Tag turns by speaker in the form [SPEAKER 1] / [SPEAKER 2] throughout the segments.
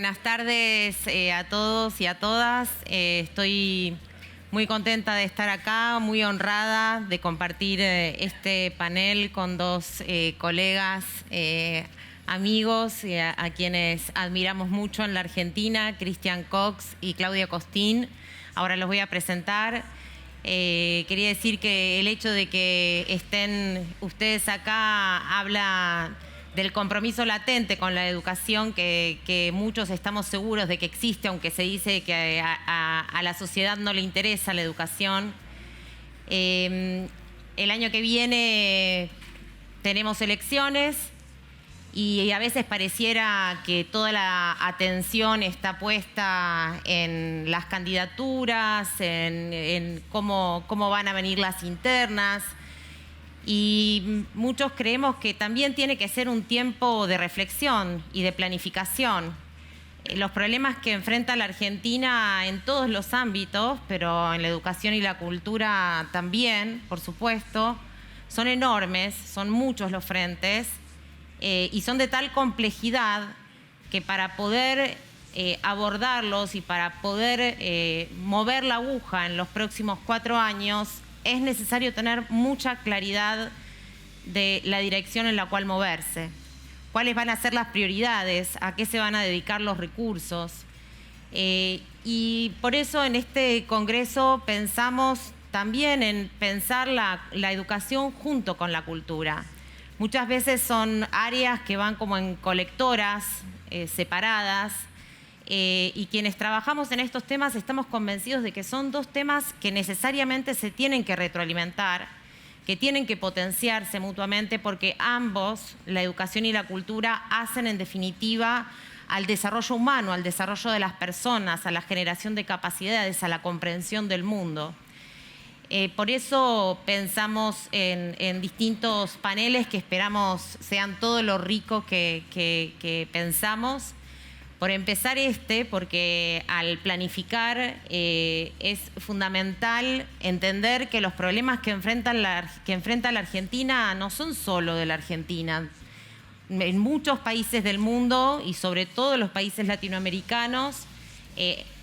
[SPEAKER 1] Buenas tardes a todos y a todas. Estoy muy contenta de estar acá, muy honrada de compartir este panel con dos colegas, amigos a quienes admiramos mucho en la Argentina, Christian Cox y Claudia Costin. Ahora los voy a presentar. Quería decir que el hecho de que estén ustedes acá habla del compromiso latente con la educación que muchos estamos seguros de que existe, aunque se dice que a la sociedad no le interesa la educación. El año que viene tenemos elecciones y a veces pareciera que toda la atención está puesta en las candidaturas, en cómo van a venir las internas. Y muchos creemos que también tiene que ser un tiempo de reflexión y de planificación. Los problemas que enfrenta la Argentina en todos los ámbitos, pero en la educación y la cultura también, por supuesto, son enormes, son muchos los frentes y son de tal complejidad que para poder abordarlos y para poder mover la aguja en los próximos 4 años, es necesario tener mucha claridad de la dirección en la cual moverse. ¿Cuáles van a ser las prioridades? ¿A qué se van a dedicar los recursos? Y por eso en este congreso pensamos también en pensar la educación junto con la cultura. Muchas veces son áreas que van como en colectoras separadas. Y quienes trabajamos en estos temas estamos convencidos de que son dos temas que necesariamente se tienen que retroalimentar, que tienen que potenciarse mutuamente, porque ambos, la educación y la cultura, hacen en definitiva al desarrollo humano, al desarrollo de las personas, a la generación de capacidades, a la comprensión del mundo. Por eso pensamos en distintos paneles que esperamos sean todo lo ricos que pensamos. Por empezar porque al planificar es fundamental entender que los problemas que enfrenta la Argentina no son solo de la Argentina. En muchos países del mundo y sobre todo los países latinoamericanos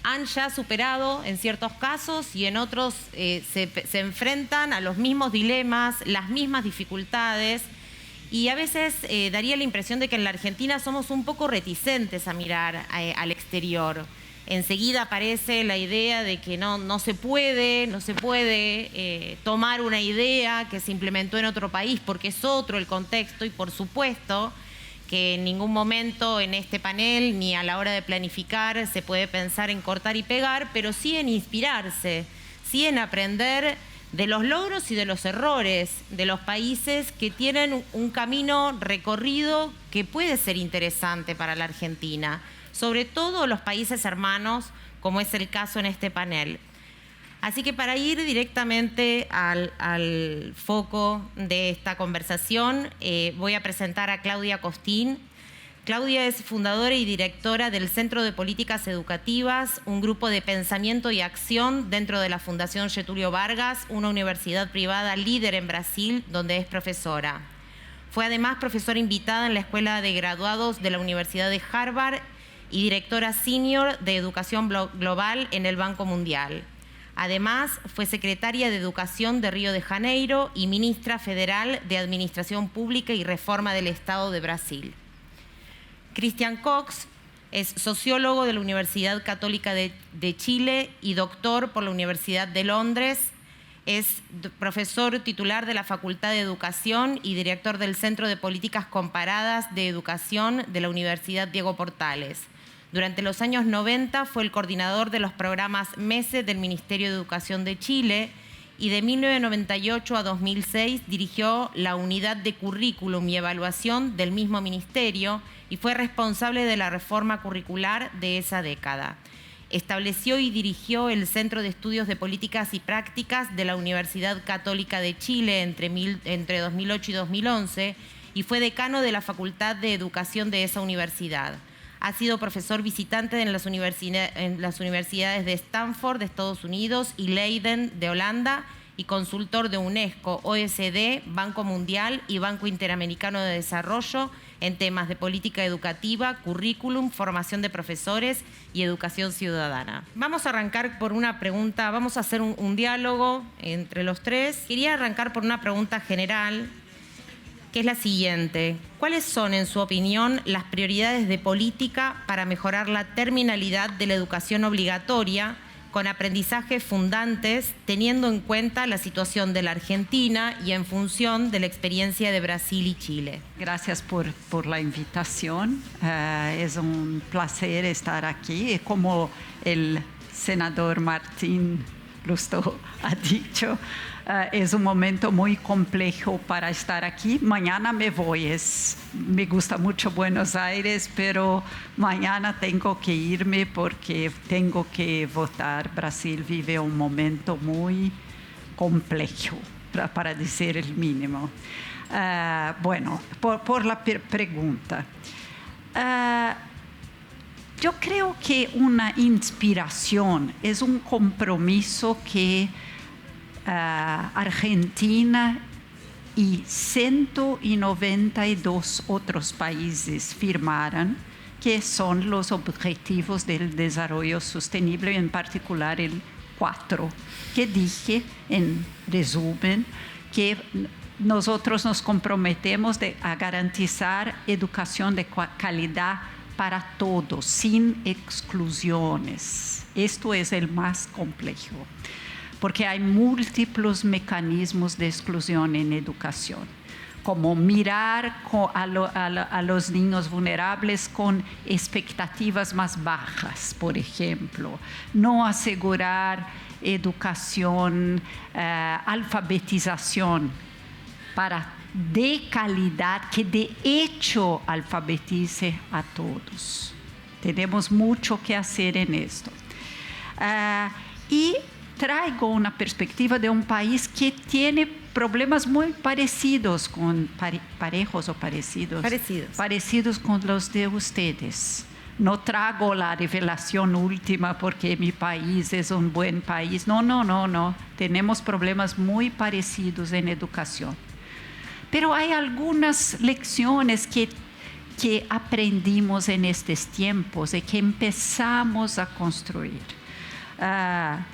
[SPEAKER 1] han ya superado en ciertos casos y en otros se enfrentan a los mismos dilemas, las mismas dificultades. Y a veces daría la impresión de que en la Argentina somos un poco reticentes a mirar al exterior. Enseguida aparece la idea de que no se puede tomar una idea que se implementó en otro país porque es otro el contexto, y por supuesto que en ningún momento en este panel ni a la hora de planificar se puede pensar en cortar y pegar, pero sí en inspirarse, sí en aprender de los logros y de los errores de los países que tienen un camino recorrido que puede ser interesante para la Argentina, sobre todo los países hermanos, como es el caso en este panel. Así que para ir directamente al foco de esta conversación, voy a presentar a Claudia Costin. Claudia es fundadora y directora del Centro de Políticas Educativas, un grupo de pensamiento y acción dentro de la Fundación Getúlio Vargas, una universidad privada líder en Brasil, donde es profesora. Fue además profesora invitada en la Escuela de Graduados de la Universidad de Harvard y directora senior de Educación Global en el Banco Mundial. Además, fue secretaria de Educación de Río de Janeiro y ministra federal de Administración Pública y Reforma del Estado de Brasil. Christian Cox es sociólogo de la Universidad Católica de Chile y doctor por la Universidad de Londres. Es profesor titular de la Facultad de Educación y director del Centro de Políticas Comparadas de Educación de la Universidad Diego Portales. Durante los años 90 fue el coordinador de los programas MESE del Ministerio de Educación de Chile y de 1998 a 2006 dirigió la Unidad de Currículum y Evaluación del mismo ministerio y fue responsable de la reforma curricular de esa década. Estableció y dirigió el Centro de Estudios de Políticas y Prácticas de la Universidad Católica de Chile entre 2008 y 2011 y fue decano de la Facultad de Educación de esa universidad. Ha sido profesor visitante en las universidades de Stanford de Estados Unidos y Leiden de Holanda y consultor de UNESCO, OECD, Banco Mundial y Banco Interamericano de Desarrollo en temas de política educativa, currículum, formación de profesores y educación ciudadana. Vamos a arrancar por una pregunta, vamos a hacer un diálogo entre los tres. Quería arrancar por una pregunta general, que es la siguiente. ¿Cuáles son, en su opinión, las prioridades de política para mejorar la terminalidad de la educación obligatoria con aprendizajes fundantes, teniendo en cuenta la situación de la Argentina y en función de la experiencia de Brasil y Chile?
[SPEAKER 2] Gracias por la invitación. Es un placer estar aquí. Como el senador Martín Lustó ha dicho, es un momento muy complejo para estar aquí. Mañana me voy. Me gusta mucho Buenos Aires, pero mañana tengo que irme porque tengo que votar. Brasil vive un momento muy complejo, para decir el mínimo. Bueno, por la pregunta. Yo creo que una inspiración es un compromiso que Argentina y 192 otros países firmaron, que son los Objetivos del Desarrollo Sostenible, en particular el 4, que dije en resumen que nosotros nos comprometemos a garantizar educación de calidad para todos, sin exclusiones. Esto es el más complejo, porque hay múltiples mecanismos de exclusión en educación, como mirar a los niños vulnerables con expectativas más bajas, por ejemplo, no asegurar educación, alfabetización de calidad, que de hecho alfabetice a todos. Tenemos mucho que hacer en esto. Y traigo una perspectiva de un país que tiene problemas muy parecidos parecidos con los de ustedes. No traigo la revelación última porque mi país es un buen país. No. Tenemos problemas muy parecidos en educación. Pero hay algunas lecciones que aprendimos en estos tiempos y que empezamos a construir.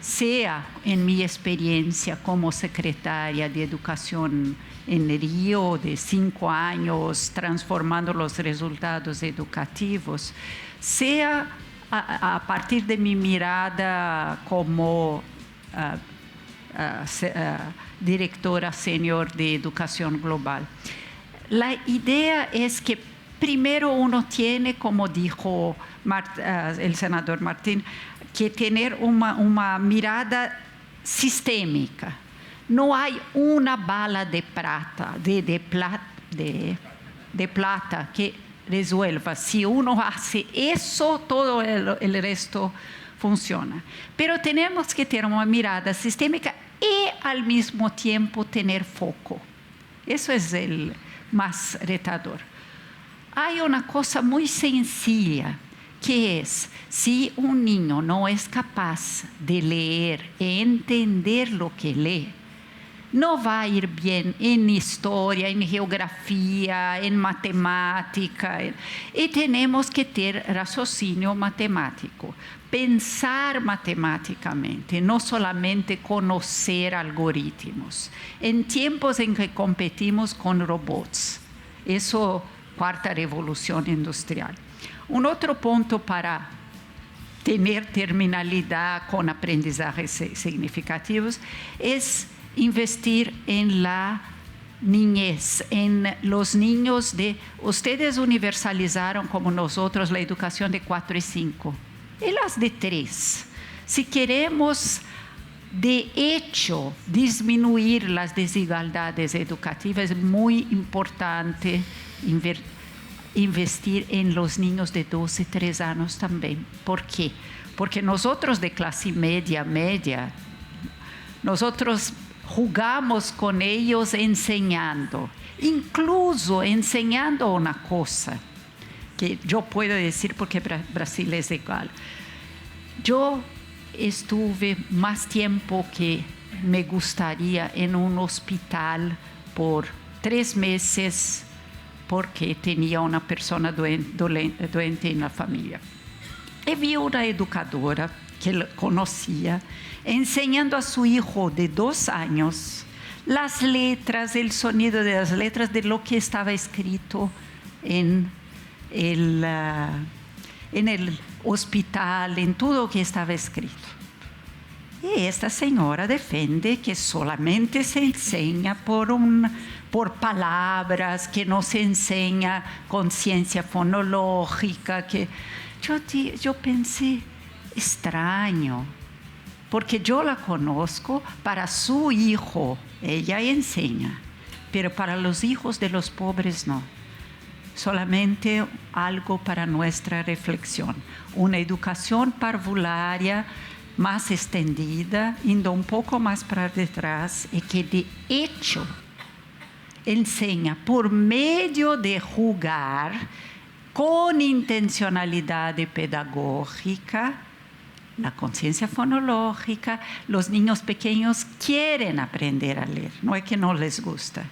[SPEAKER 2] Sea en mi experiencia como secretaria de Educación en Río, de 5 años, transformando los resultados educativos, sea a partir de mi mirada como directora senior de Educación Global. La idea es que primero uno tiene, como dijo el senador Martín, que tener una mirada sistémica. No hay una bala de plata que resuelva. Si uno hace eso, todo el resto funciona. Pero tenemos que tener una mirada sistémica y al mismo tiempo tener foco. Eso es el más retador. Hay una cosa muy sencilla, que es, si un niño no es capaz de leer e entender lo que lee, no va a ir bien en historia, en geografía, en matemática. Y tenemos que tener raciocinio matemático, pensar matemáticamente, no solamente conocer algoritmos. En tiempos en que competimos con robots, eso, cuarta revolución industrial. Un otro punto para tener terminalidad con aprendizajes significativos es investir en la niñez, en los niños ustedes universalizaron como nosotros la educación de 4 y 5, y las de 3. Si queremos de hecho disminuir las desigualdades educativas, es muy importante investir en los niños de 12, 3 años también. ¿Por qué? Porque nosotros de clase media, nosotros jugamos con ellos enseñando, incluso enseñando una cosa que yo puedo decir porque Brasil es igual. Yo estuve más tiempo que me gustaría en un hospital por 3 meses porque tenía una persona doente en la familia. Y vi una educadora que conocía enseñando a su hijo de 2 años las letras, el sonido de las letras de lo que estaba escrito en el hospital, en todo lo que estaba escrito. Y esta señora defiende que solamente se enseña por palabras, que no se enseña conciencia fonológica. Yo pensé, extraño, porque yo la conozco, para su hijo ella enseña, pero para los hijos de los pobres no. Solamente algo para nuestra reflexión, una educación parvularia más extendida, yendo un poco más para detrás, y que de hecho enseña por medio de jugar con intencionalidad pedagógica, la conciencia fonológica. Los niños pequeños quieren aprender a leer, no es que no les gusta.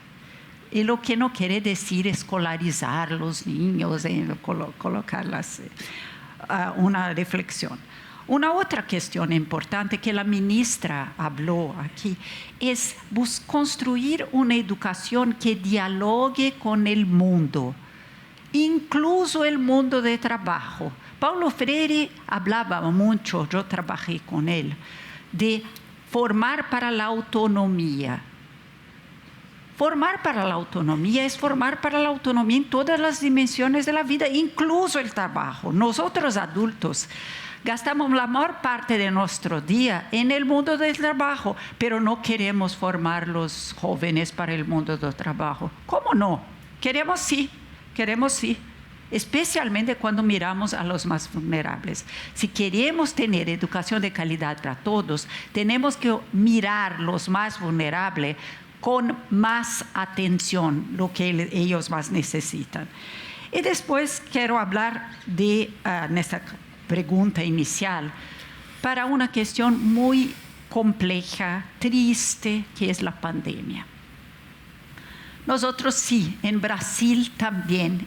[SPEAKER 2] Y lo que no quiere decir escolarizar a los niños, colocarlas una reflexión. Una otra cuestión importante que la ministra habló aquí es construir una educación que dialogue con el mundo, incluso el mundo de trabajo. Paulo Freire hablaba mucho, yo trabajé con él, de formar para la autonomía. Formar para la autonomía es formar para la autonomía en todas las dimensiones de la vida, incluso el trabajo. Nosotros adultos gastamos la mayor parte de nuestro día en el mundo del trabajo, pero no queremos formar los jóvenes para el mundo del trabajo. ¿Cómo no? Queremos sí. Especialmente cuando miramos a los más vulnerables. Si queremos tener educación de calidad para todos, tenemos que mirar los más vulnerables con más atención, lo que ellos más necesitan. Y después quiero hablar de nuestra pregunta inicial para una cuestión muy compleja, triste, que es la pandemia. Nosotros sí, en Brasil también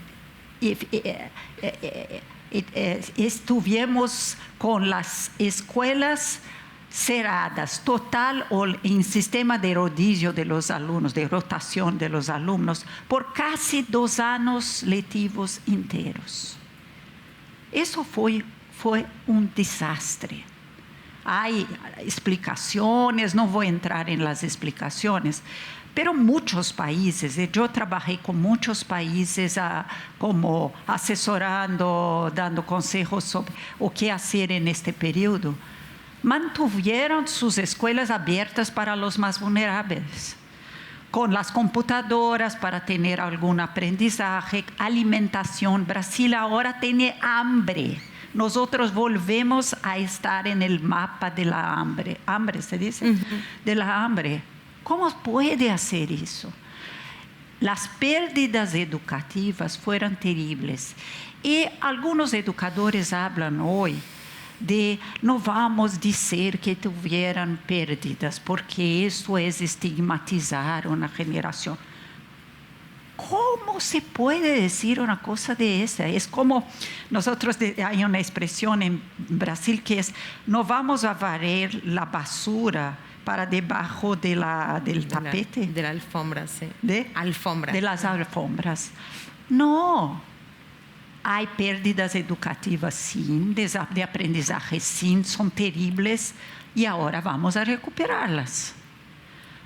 [SPEAKER 2] estuvimos con las escuelas cerradas, total o en sistema de rodillo de los alumnos, de rotación de los alumnos, por casi 2 años lectivos enteros. Eso fue un desastre. Hay explicaciones, no voy a entrar en las explicaciones, pero muchos países, yo trabajé con muchos países como asesorando, dando consejos sobre o qué hacer en este periodo, mantuvieron sus escuelas abiertas para los más vulnerables, con las computadoras para tener algún aprendizaje, alimentación. Brasil ahora tiene hambre. Nosotros volvemos a estar en el mapa de la hambre. ¿Hambre se dice? De la hambre. ¿Cómo puede hacer eso? Las pérdidas educativas fueron terribles. Y algunos educadores hablan hoy de no vamos a decir que tuvieran pérdidas, porque eso es estigmatizar una generación. ¿Cómo se puede decir una cosa de esa? Es como nosotros, hay una expresión en Brasil que es, no vamos a barrer la basura para debajo del tapete.
[SPEAKER 1] De la alfombra, sí.
[SPEAKER 2] Alfombra. De las alfombras. No. Hay pérdidas educativas, sí, de aprendizaje, sí, son terribles, y ahora vamos a recuperarlas.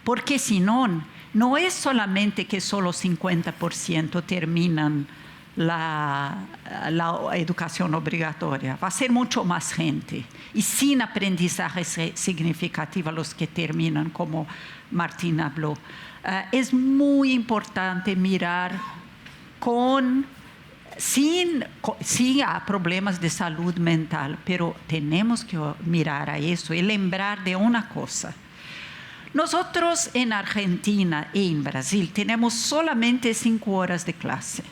[SPEAKER 2] Porque si no, no es solamente que solo 50% terminan la educación obligatoria, va a ser mucho más gente. Y sin aprendizaje significativo los que terminan, como Martín habló. Es muy importante mirar sí hay problemas de salud mental, pero tenemos que mirar a eso y lembrar de una cosa. Nosotros en Argentina y en Brasil tenemos solamente 5 horas de clase.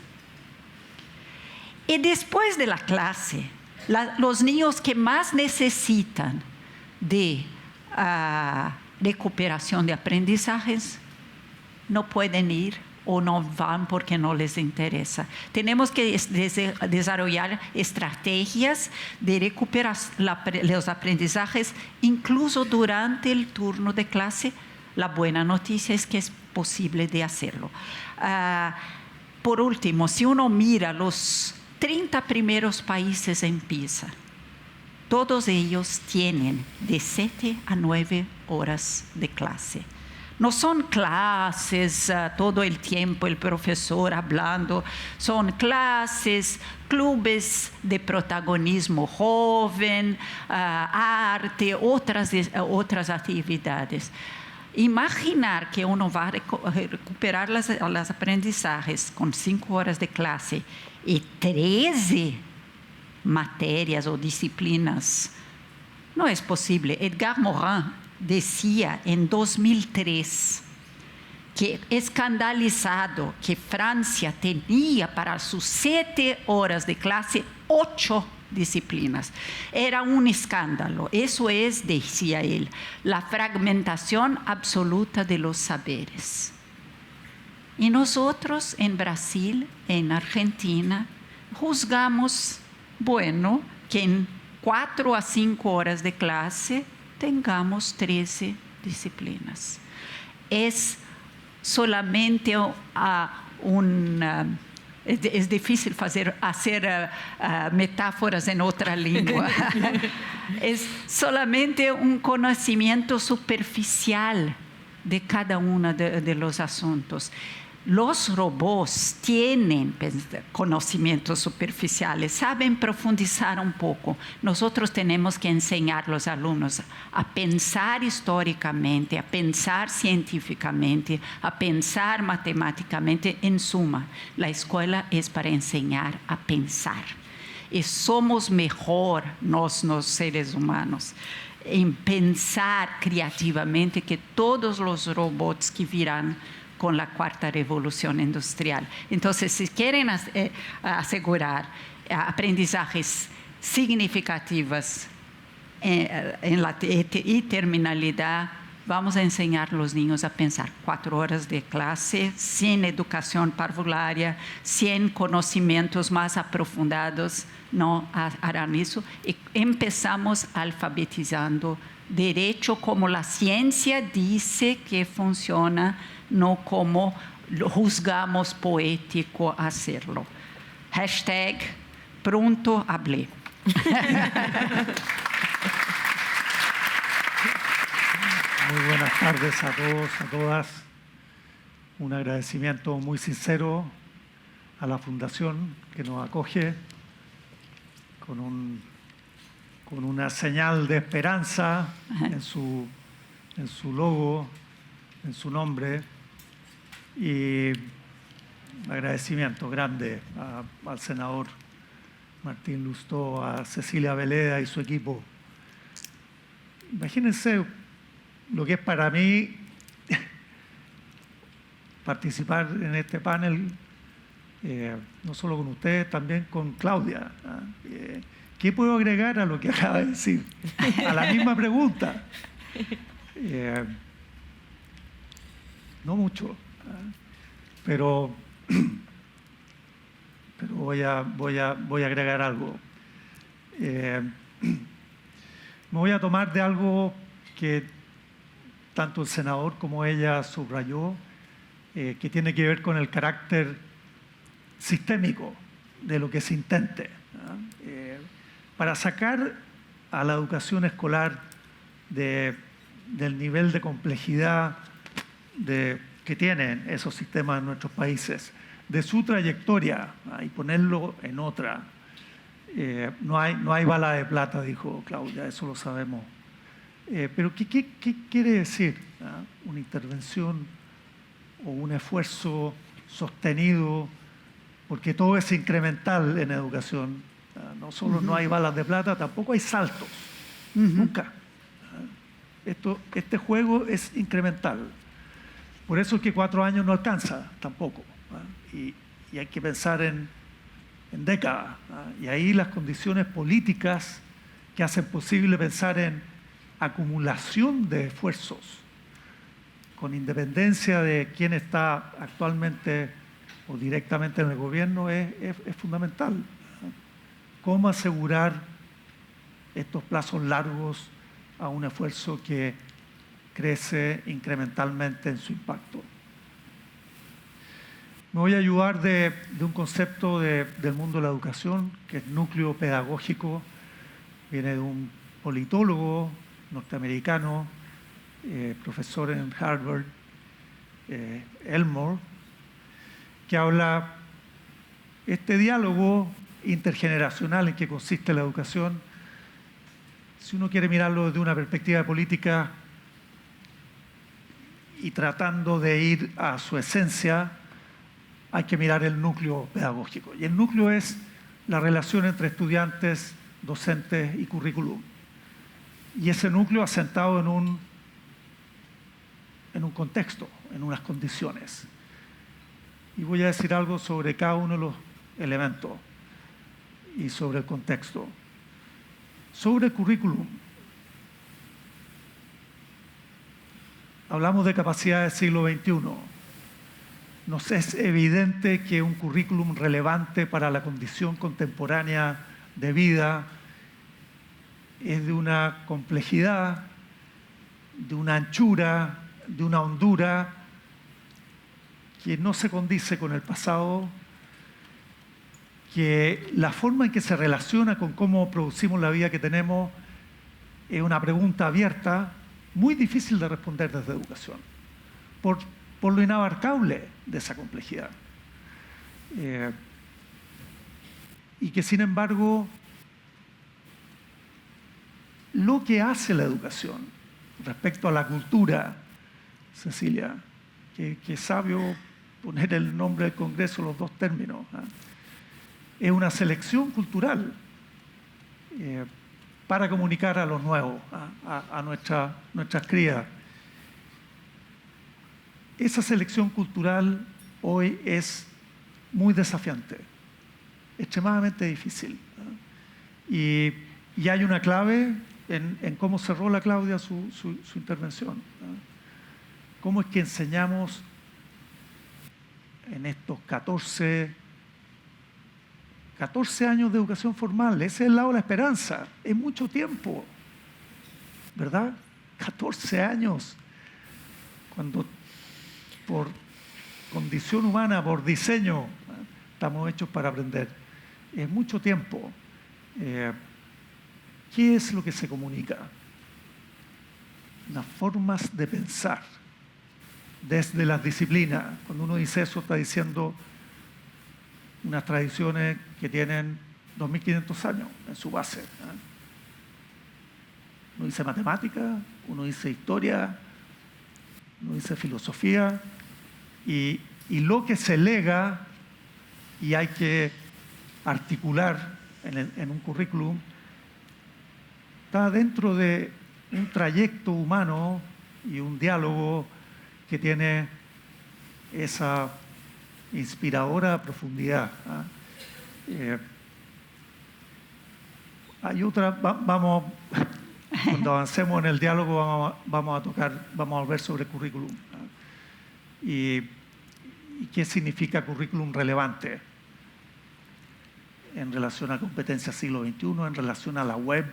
[SPEAKER 2] Y después de la clase, los niños que más necesitan de recuperación de aprendizajes, no pueden ir o no van porque no les interesa. Tenemos que desarrollar estrategias de recuperar los aprendizajes incluso durante el turno de clase. La buena noticia es que es posible de hacerlo. Por último, si uno mira los 30 primeros países en PISA, todos ellos tienen de 7 a 9 horas de clase. No son clases todo el tiempo el profesor hablando, son clases, clubes de protagonismo joven, arte, otras actividades. Imaginar que uno va a recuperar los aprendizajes con 5 horas de clase y 13 materias o disciplinas, no es posible. Edgar Morin decía en 2003 que escandalizado que Francia tenía para sus 7 horas de clase 8 disciplinas. Era un escándalo. Eso es, decía él, la fragmentación absoluta de los saberes. Y nosotros en Brasil, en Argentina, juzgamos, bueno, que en 4 a 5 horas de clase tengamos 13 disciplinas. Es solamente es difícil hacer metáforas en otra lengua. Es solamente un conocimiento superficial de cada uno de los asuntos. Los robots tienen conocimientos superficiales, saben profundizar un poco. Nosotros tenemos que enseñar a los alumnos a pensar históricamente, a pensar científicamente, a pensar matemáticamente. En suma, la escuela es para enseñar a pensar. Y somos mejor los seres humanos en pensar creativamente que todos los robots que virán con la cuarta revolución industrial. Entonces, si quieren asegurar aprendizajes significativos en la terminalidad, vamos a enseñar a los niños a pensar 4 horas de clase, sin educación parvularia, sin conocimientos más aprofundados, no harán eso. Y empezamos alfabetizando derecho como la ciencia dice que funciona, no como juzgamos poético hacerlo. Hashtag pronto hablé.
[SPEAKER 3] Muy buenas tardes a todos, a todas. Un agradecimiento muy sincero a la Fundación que nos acoge con una señal de esperanza en su logo, en su nombre. Y un agradecimiento grande al senador Martín Lustó, a Cecilia Veleda y su equipo. Imagínense lo que es para mí participar en este panel, no solo con ustedes, también con Claudia. ¿Qué puedo agregar a lo que acaba de decir? A la misma pregunta. No mucho, pero voy a agregar algo. Me voy a tomar de algo que tanto el senador como ella subrayó, que tiene que ver con el carácter sistémico de lo que se intente, para sacar a la educación escolar del nivel de complejidad que tienen esos sistemas en nuestros países, de su trayectoria, y ponerlo en otra. No hay bala de plata, dijo Claudia, eso lo sabemos. Pero ¿qué quiere decir una intervención o un esfuerzo sostenido? Porque todo es incremental en educación. No solo no hay balas de plata, tampoco hay saltos. Nunca. Este juego es incremental. Por eso es que 4 años no alcanza tampoco. Y hay que pensar en décadas. Y ahí las condiciones políticas que hacen posible pensar en acumulación de esfuerzos con independencia de quién está actualmente o directamente en el gobierno, es fundamental. ¿Cómo asegurar estos plazos largos a un esfuerzo que crece incrementalmente en su impacto? Me voy a ayudar de un concepto del mundo de la educación, que es núcleo pedagógico. Viene de un politólogo norteamericano, profesor en Harvard, Elmore, que habla este diálogo intergeneracional en que consiste la educación. Si uno quiere mirarlo desde una perspectiva política y tratando de ir a su esencia, hay que mirar el núcleo pedagógico. Y el núcleo es la relación entre estudiantes, docentes y currículum. Y ese núcleo asentado en un contexto, en unas condiciones. Y voy a decir algo sobre cada uno de los elementos y sobre el contexto. Sobre el currículum. Hablamos de capacidad del siglo XXI. Nos es evidente que un currículum relevante para la condición contemporánea de vida es de una complejidad, de una anchura, de una hondura que no se condice con el pasado, que la forma en que se relaciona con cómo producimos la vida que tenemos es una pregunta abierta, muy difícil de responder desde educación, por lo inabarcable de esa complejidad. Y que sin embargo, lo que hace la educación respecto a la cultura, Cecilia, que es sabio poner el nombre del Congreso los dos términos, es una selección cultural para comunicar a los nuevos, a nuestras crías. Esa selección cultural hoy es muy desafiante, extremadamente difícil. Y hay una clave en cómo cerró la Claudia su intervención. ¿Cómo es que enseñamos en estos 14 años de educación formal? Ese es el lado de la esperanza. Es mucho tiempo, ¿verdad? 14 años. Cuando por condición humana, por diseño, estamos hechos para aprender. Es mucho tiempo. ¿Qué es lo que se comunica? Las formas de pensar desde las disciplinas. Cuando uno dice eso, está diciendo unas tradiciones que tienen 2.500 años en su base. Uno dice matemática, uno dice historia, uno dice filosofía, y lo que se lega y hay que articular en un currículum está dentro de un trayecto humano y un diálogo que tiene esa inspiradora profundidad. Hay otra, vamos, cuando avancemos en el diálogo vamos a volver sobre currículum. ¿Y qué significa currículum relevante en relación a competencias siglo XXI, en relación a la web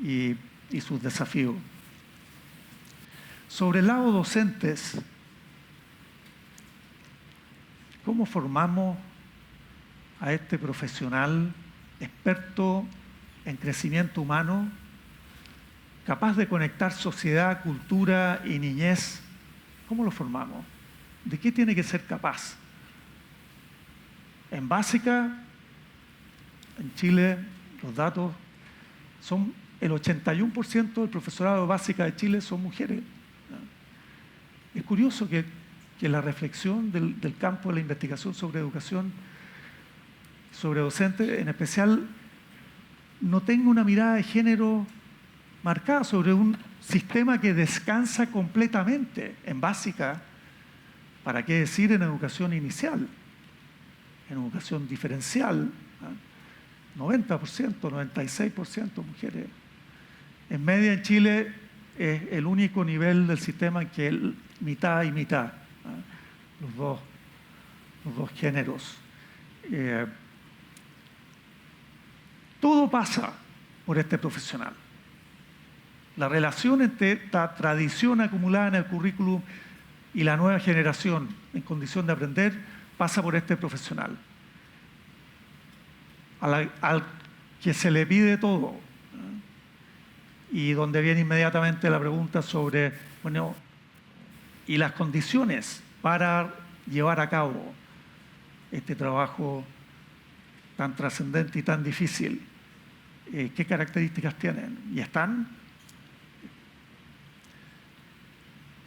[SPEAKER 3] y sus desafíos? Sobre el lado docentes, ¿cómo formamos a este profesional experto en crecimiento humano, capaz de conectar sociedad, cultura y niñez? ¿Cómo lo formamos? ¿De qué tiene que ser capaz? En básica, en Chile, los datos son el 81% del profesorado de básica de Chile son mujeres. Es curioso que la reflexión del campo de la investigación sobre educación, sobre docentes, en especial, no tenga una mirada de género marcada sobre un sistema que descansa completamente en básica, ¿para qué decir en educación inicial? En educación diferencial, 90%, 96% mujeres. En media en Chile es el único nivel del sistema en que es mitad y mitad, los dos géneros. Todo pasa por este profesional. La relación entre esta tradición acumulada en el currículum y la nueva generación en condición de aprender pasa por este profesional, al que se le pide todo. Y donde viene inmediatamente la pregunta sobre, bueno, y las condiciones para llevar a cabo este trabajo tan trascendente y tan difícil, ¿qué características tienen? ¿Y están?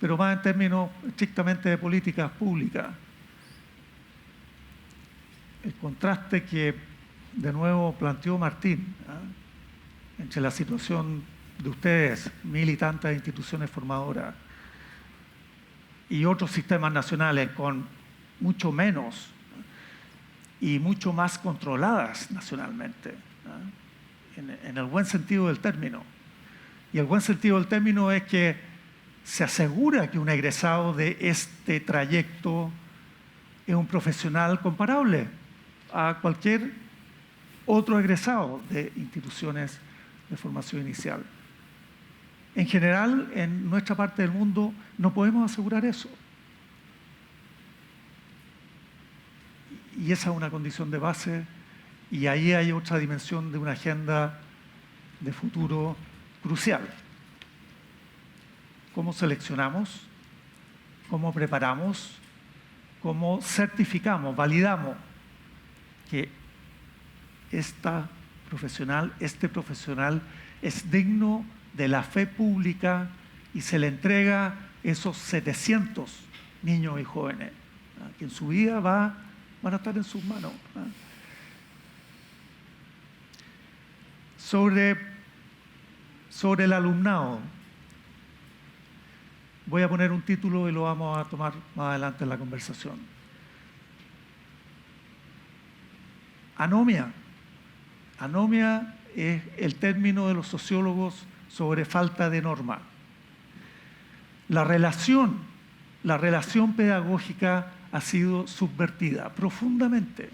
[SPEAKER 3] Pero más en términos estrictamente de políticas públicas. El contraste que de nuevo planteó Martín, entre la situación de ustedes, 1000 y tantas instituciones formadoras, y otros sistemas nacionales con mucho menos y mucho más controladas nacionalmente, en el buen sentido del término. Y el buen sentido del término es que se asegura que un egresado de este trayecto es un profesional comparable a cualquier otro egresado de instituciones de formación inicial. En general, en nuestra parte del mundo no podemos asegurar eso. Y esa es una condición de base, y ahí hay otra dimensión de una agenda de futuro crucial. ¿Cómo seleccionamos? ¿Cómo preparamos? ¿Cómo certificamos, validamos que este profesional es digno de la fe pública y se le entrega esos 700 niños y jóvenes que en su vida van a estar en sus manos? Sobre el alumnado, voy a poner un título y lo vamos a tomar más adelante en la conversación. Anomia. Anomia es el término de los sociólogos sobre falta de norma. La relación pedagógica ha sido subvertida profundamente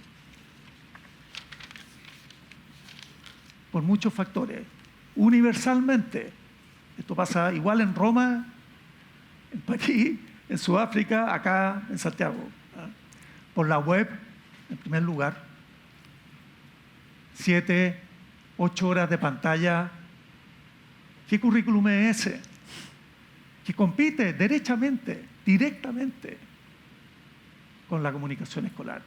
[SPEAKER 3] por muchos factores. Universalmente, esto pasa igual en Roma, en París, en Sudáfrica, acá en Santiago. Por la web, en primer lugar, 7, 8 horas de pantalla. ¿Qué currículum es ese? Que compite directamente con la comunicación escolar.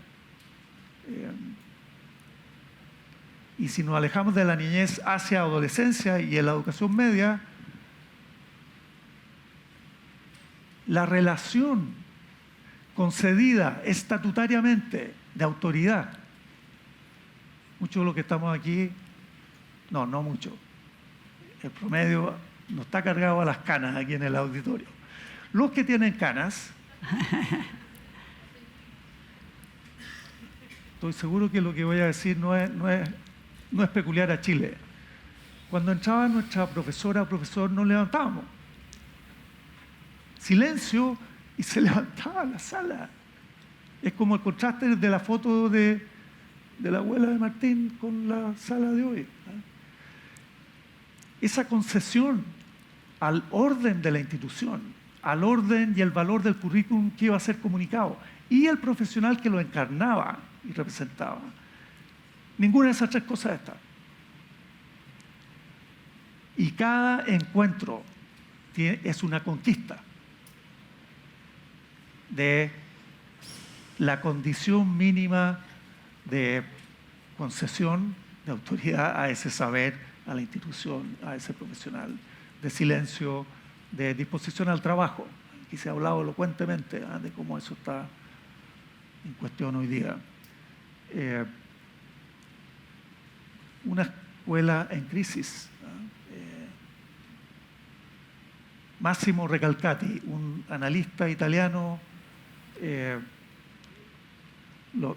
[SPEAKER 3] Y si nos alejamos de la niñez hacia adolescencia y en la educación media, la relación concedida estatutariamente de autoridad, muchos de los que estamos aquí, no mucho, el promedio no está cargado a las canas aquí en el auditorio. Los que tienen canas, estoy seguro que lo que voy a decir no es peculiar a Chile. Cuando entraba nuestra profesora o profesor nos levantábamos. Silencio, y se levantaba la sala. Es como el contraste de la foto de la abuela de Martín con la sala de hoy. Esa concesión al orden de la institución, al orden y el valor del currículum que iba a ser comunicado, y el profesional que lo encarnaba y representaba. Ninguna de esas tres cosas está. Y cada encuentro es una conquista de la condición mínima de concesión de autoridad a ese saber, a la institución, a ese profesional, de silencio, de disposición al trabajo. Aquí se ha hablado elocuentemente de cómo eso está en cuestión hoy día. Una escuela en crisis. Massimo Recalcati, un analista italiano,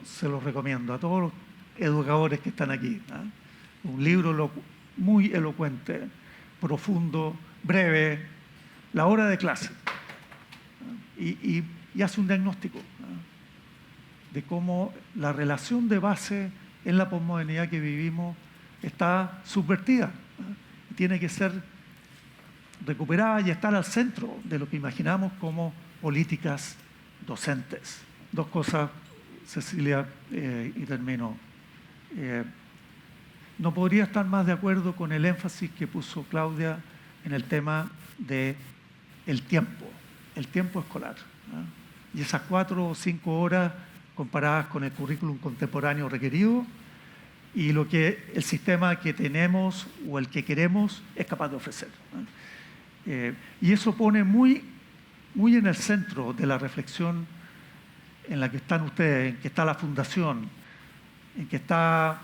[SPEAKER 3] se lo recomiendo a todos los educadores que están aquí. Un libro muy elocuente, profundo, breve, la hora de clase, y hace un diagnóstico de cómo la relación de base en la posmodernidad que vivimos está subvertida. Tiene que ser recuperada y estar al centro de lo que imaginamos como políticas docentes. Dos cosas, Cecilia, y termino. No podría estar más de acuerdo con el énfasis que puso Claudia en el tema del tiempo, el tiempo escolar, y esas 4 o 5 horas comparadas con el currículum contemporáneo requerido y lo que el sistema que tenemos o el que queremos es capaz de ofrecer. Y eso pone muy en el centro de la reflexión en la que están ustedes, en que está la Fundación, en que está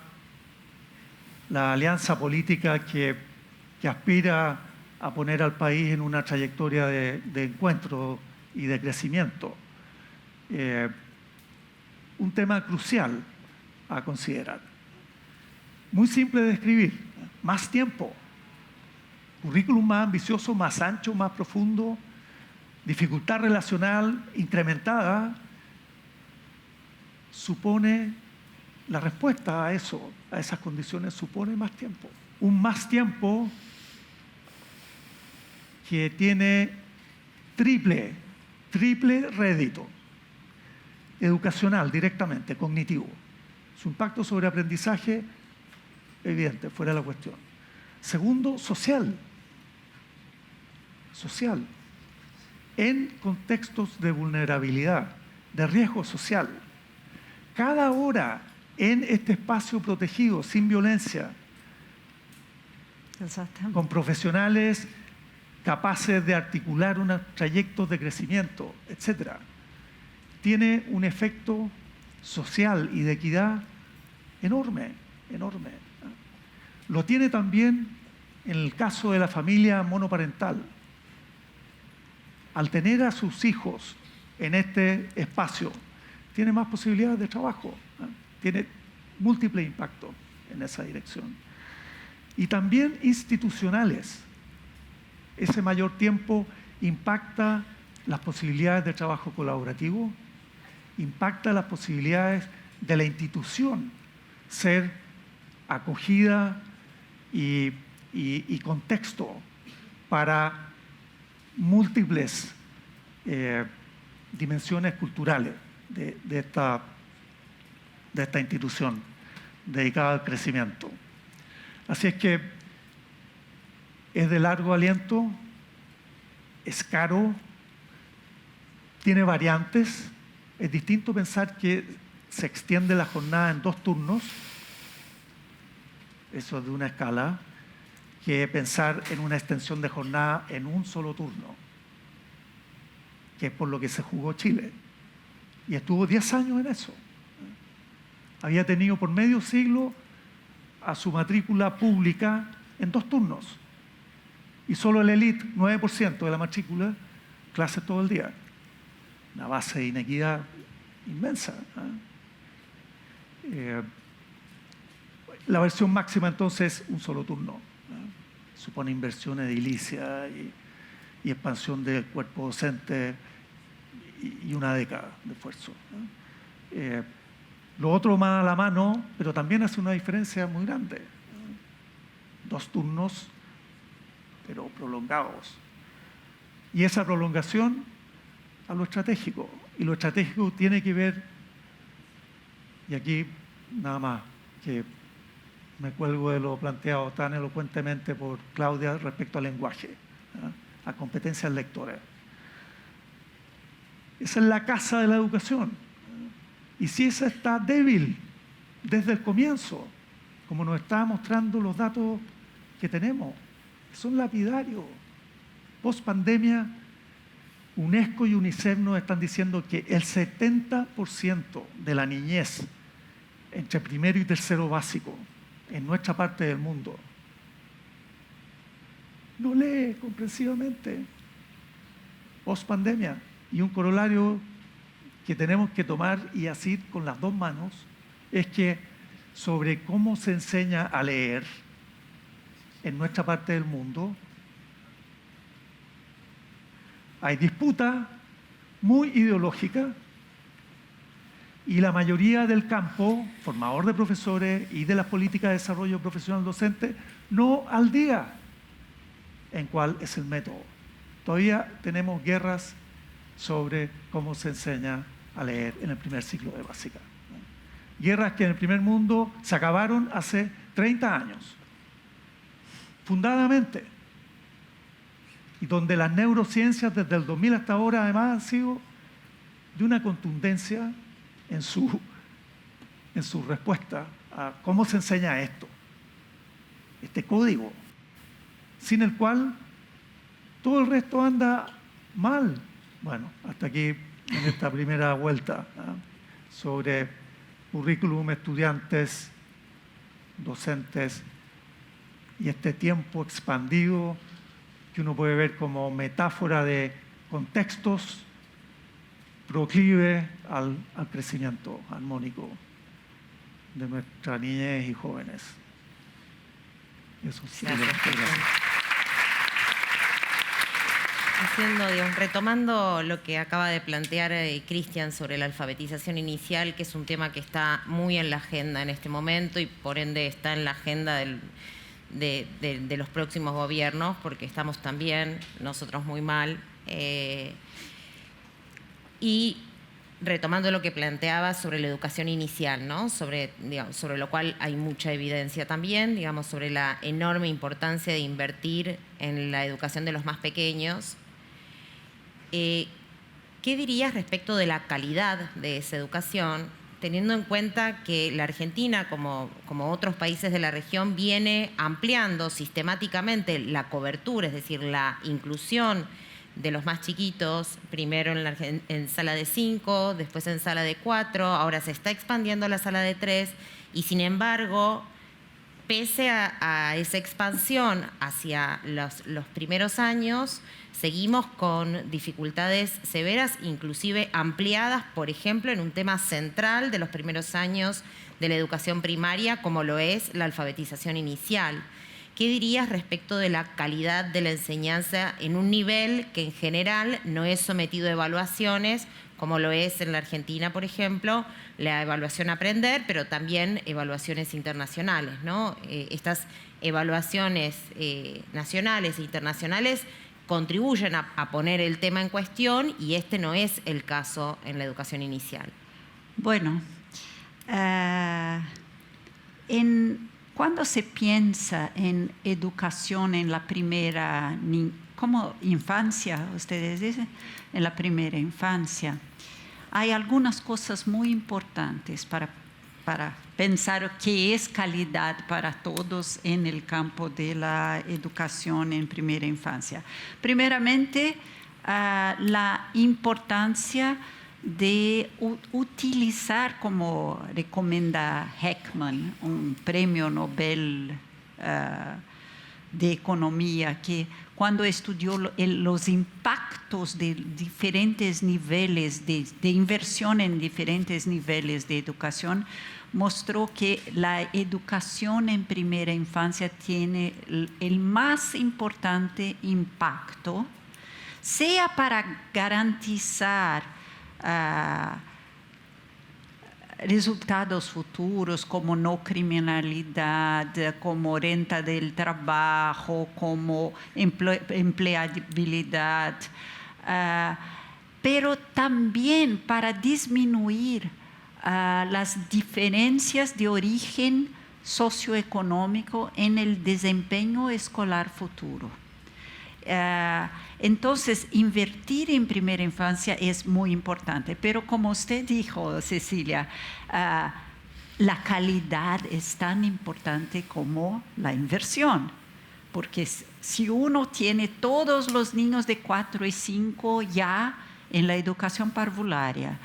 [SPEAKER 3] la alianza política que aspira a poner al país en una trayectoria de encuentro y de crecimiento. Un tema crucial a considerar. Muy simple de describir, más tiempo, currículum más ambicioso, más ancho, más profundo, dificultad relacional incrementada, supone la respuesta a eso, a esas condiciones, supone más tiempo. Un más tiempo que tiene triple rédito educacional directamente, cognitivo. Su impacto sobre aprendizaje, evidente, fuera de la cuestión. Segundo, social. En contextos de vulnerabilidad, de riesgo social. Cada hora en este espacio protegido, sin violencia, con profesionales capaces de articular unos trayectos de crecimiento, etc., tiene un efecto social y de equidad enorme. Lo tiene también en el caso de la familia monoparental. Al tener a sus hijos en este espacio, tiene más posibilidades de trabajo, tiene múltiple impactos en esa dirección. Y también institucionales. Ese mayor tiempo impacta las posibilidades de trabajo colaborativo, impacta las posibilidades de la institución ser acogida y contexto para múltiples dimensiones culturales de esta institución dedicada al crecimiento. Así es que es de largo aliento, es caro, tiene variantes. Es distinto pensar que se extiende la jornada en 2 turnos, eso es de una escala, que pensar en una extensión de jornada en un solo turno, que es por lo que se jugó Chile. Y estuvo 10 años en eso. Había tenido por medio siglo a su matrícula pública en 2 turnos. Y solo el élite, 9% de la matrícula, clases todo el día. Una base de inequidad inmensa. La versión máxima entonces un solo turno. Supone inversión edilicia y expansión del cuerpo docente y una década de esfuerzo. Lo otro más a la mano, pero también hace una diferencia muy grande. 2 turnos, pero prolongados. Y esa prolongación a lo estratégico. Y lo estratégico tiene que ver, y aquí nada más que me cuelgo de lo planteado tan elocuentemente por Claudia respecto al lenguaje, a competencias lectoras. Esa es la casa de la educación. Y si esa está débil desde el comienzo, como nos está mostrando los datos que tenemos, son lapidarios. Post pandemia, UNESCO y UNICEF nos están diciendo que el 70% de la niñez entre primero y tercero básico en nuestra parte del mundo no lee comprensivamente. Post pandemia. Y un corolario que tenemos que tomar y asir con las 2 manos es que sobre cómo se enseña a leer en nuestra parte del mundo hay disputa muy ideológica y la mayoría del campo, formador de profesores y de las políticas de desarrollo profesional docente, no al día en cuál es el método. Todavía tenemos guerras sobre cómo se enseña a leer en el primer ciclo de básica. Guerras que en el primer mundo se acabaron hace 30 años, fundadamente, y donde las neurociencias desde el 2000 hasta ahora además han sido de una contundencia en su respuesta a cómo se enseña esto, este código, sin el cual todo el resto anda mal. Bueno, hasta aquí en esta primera vuelta, ¿no?, sobre currículum, estudiantes, docentes y este tiempo expandido que uno puede ver como metáfora de contextos proclive al crecimiento armónico de nuestra niñez y jóvenes. Eso sí.
[SPEAKER 1] Retomando lo que acaba de plantear Cristian sobre la alfabetización inicial, que es un tema que está muy en la agenda en este momento y por ende está en la agenda de los próximos gobiernos, porque estamos también nosotros muy mal. Y retomando lo que planteaba sobre la educación inicial, ¿no?, sobre lo cual hay mucha evidencia también, sobre la enorme importancia de invertir en la educación de los más pequeños. ¿Qué dirías respecto de la calidad de esa educación, teniendo en cuenta que la Argentina, como otros países de la región, viene ampliando sistemáticamente la cobertura, es decir, la inclusión de los más chiquitos, primero en sala de 5, después en sala de 4, ahora se está expandiendo la sala de 3, y sin embargo, pese a esa expansión hacia los primeros años, seguimos con dificultades severas, inclusive ampliadas, por ejemplo, en un tema central de los primeros años de la educación primaria, como lo es la alfabetización inicial. ¿Qué dirías respecto de la calidad de la enseñanza en un nivel que en general no es sometido a evaluaciones, como lo es en la Argentina, por ejemplo, la evaluación Aprender, pero también evaluaciones internacionales, ¿no? Estas evaluaciones nacionales e internacionales contribuyen a poner el tema en cuestión, y este no es el caso en la educación inicial.
[SPEAKER 2] Bueno, cuando se piensa en educación en la primera como infancia, ustedes dicen, en la primera infancia, hay algunas cosas muy importantes para pensar qué es calidad para todos en el campo de la educación en primera infancia. Primeramente, la importancia de utilizar, como recomienda Heckman, un premio Nobel de Economía, que cuando estudió los impactos de diferentes niveles de inversión en diferentes niveles de educación, mostró que la educación en primera infancia tiene el más importante impacto, sea para garantizar resultados futuros como no criminalidad, como renta del trabajo, como empleabilidad, pero también para disminuir las diferencias de origen socioeconómico en el desempeño escolar futuro. Entonces, invertir en primera infancia es muy importante, pero como usted dijo, Cecilia, la calidad es tan importante como la inversión, porque si uno tiene todos los niños de 4 y 5 ya en la educación parvularia,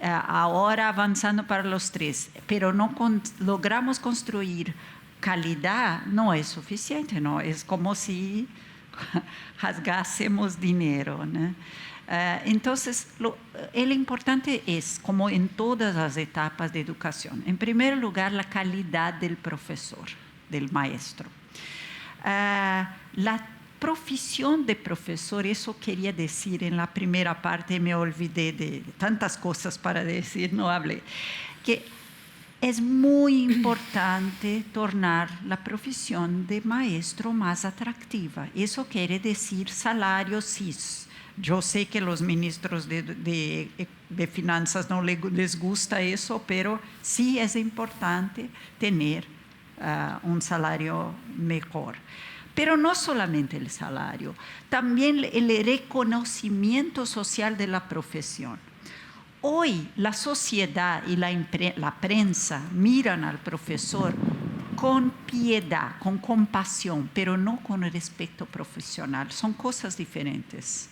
[SPEAKER 2] ahora avanzando para los 3, pero no logramos construir calidad, no es suficiente, ¿no? Es como si rasgásemos dinero, ¿no? Entonces, el importante es, como en todas las etapas de educación, en primer lugar, la calidad del profesor, del maestro. La profesión de profesor, eso quería decir en la primera parte, me olvidé de tantas cosas para decir, no hablé, que es muy importante tornar la profesión de maestro más atractiva. Eso quiere decir salario, sí. Yo sé que los ministros de finanzas no les gusta eso, pero sí es importante tener un salario mejor. Pero no solamente el salario, también el reconocimiento social de la profesión. Hoy la sociedad y la prensa miran al profesor con piedad, con compasión, pero no con respeto profesional. Son cosas diferentes.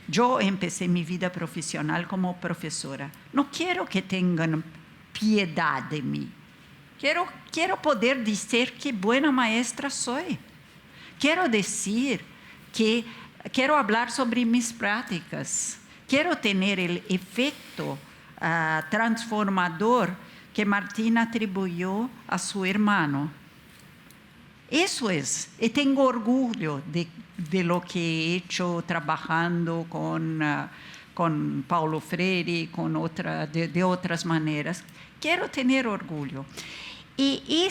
[SPEAKER 2] Yo empecé mi vida profesional como profesora. No quiero que tengan piedad de mí. Quiero poder decir qué buena maestra soy. Quiero decir que quiero hablar sobre mis prácticas. Quiero tener el efecto transformador que Martín atribuyó a su hermano. Eso es. Y tengo orgullo de lo que he hecho trabajando con Paulo Freire, de otras maneras. Quiero tener orgullo. Y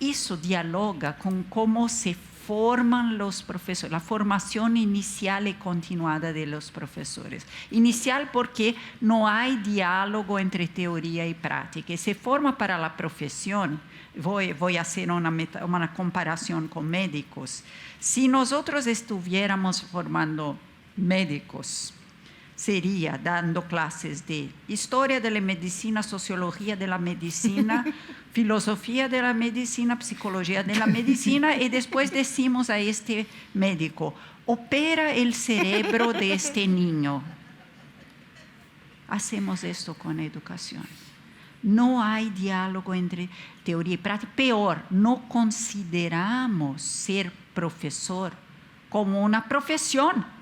[SPEAKER 2] eso dialoga con cómo se forman los profesores, la formación inicial y continuada de los profesores. Inicial porque no hay diálogo entre teoría y práctica. Y se forma para la profesión. Voy a hacer una comparación con médicos. Si nosotros estuviéramos formando médicos, sería dando clases de historia de la medicina, sociología de la medicina, filosofía de la medicina, psicología de la medicina, y después decimos a este médico, opera el cerebro de este niño. Hacemos esto con educación. No hay diálogo entre teoría y práctica. Peor, no consideramos ser profesor como una profesión.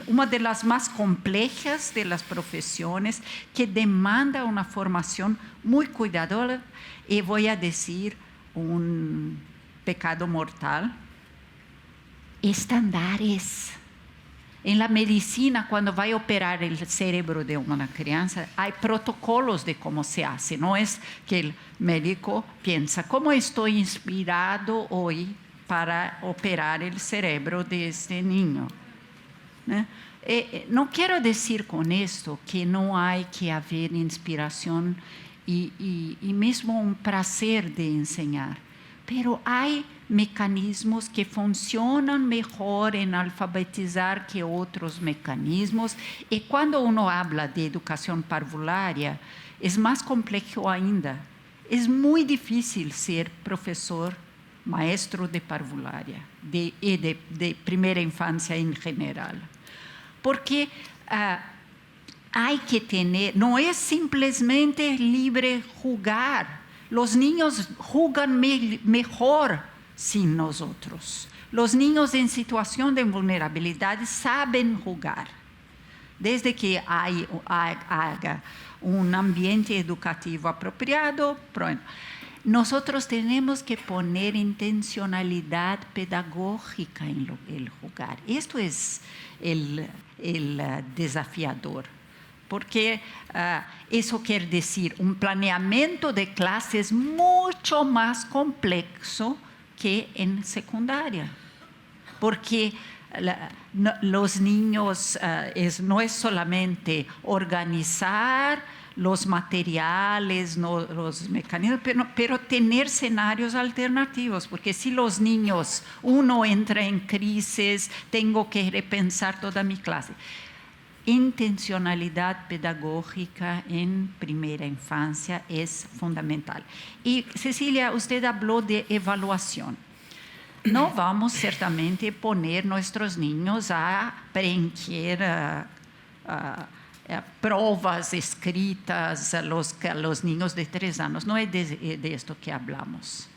[SPEAKER 2] Una de las más complejas de las profesiones que demanda una formación muy cuidadosa y voy a decir un pecado mortal, estándares. En la medicina, cuando va a operar el cerebro de una crianza, hay protocolos de cómo se hace. No es que el médico piensa, ¿cómo estoy inspirado hoy para operar el cerebro de este niño? No quiero decir con esto que no hay que haber inspiración y mismo un placer de enseñar, pero hay mecanismos que funcionan mejor en alfabetizar que otros mecanismos, y cuando uno habla de educación parvularia es más complejo ainda. Es muy difícil ser profesor, maestro de parvularia de primera infancia en general. Porque hay que tener, no es simplemente libre jugar. Los niños juegan mejor sin nosotros. Los niños en situación de vulnerabilidad saben jugar. Desde que haya un ambiente educativo apropiado, pronto. Nosotros tenemos que poner intencionalidad pedagógica en el jugar. Esto es el desafiador, porque eso quiere decir un planeamiento de clases mucho más complejo que en secundaria, porque los niños no es solamente organizar los materiales, los mecanismos, pero tener escenarios alternativos, porque si los niños, uno entra en crisis, tengo que repensar toda mi clase. Intencionalidad pedagógica en primera infancia es fundamental. Y Cecilia, usted habló de evaluación. No vamos ciertamente a poner nuestros niños a preencher pruebas escritas a los niños de 3 años. No es de esto que hablamos.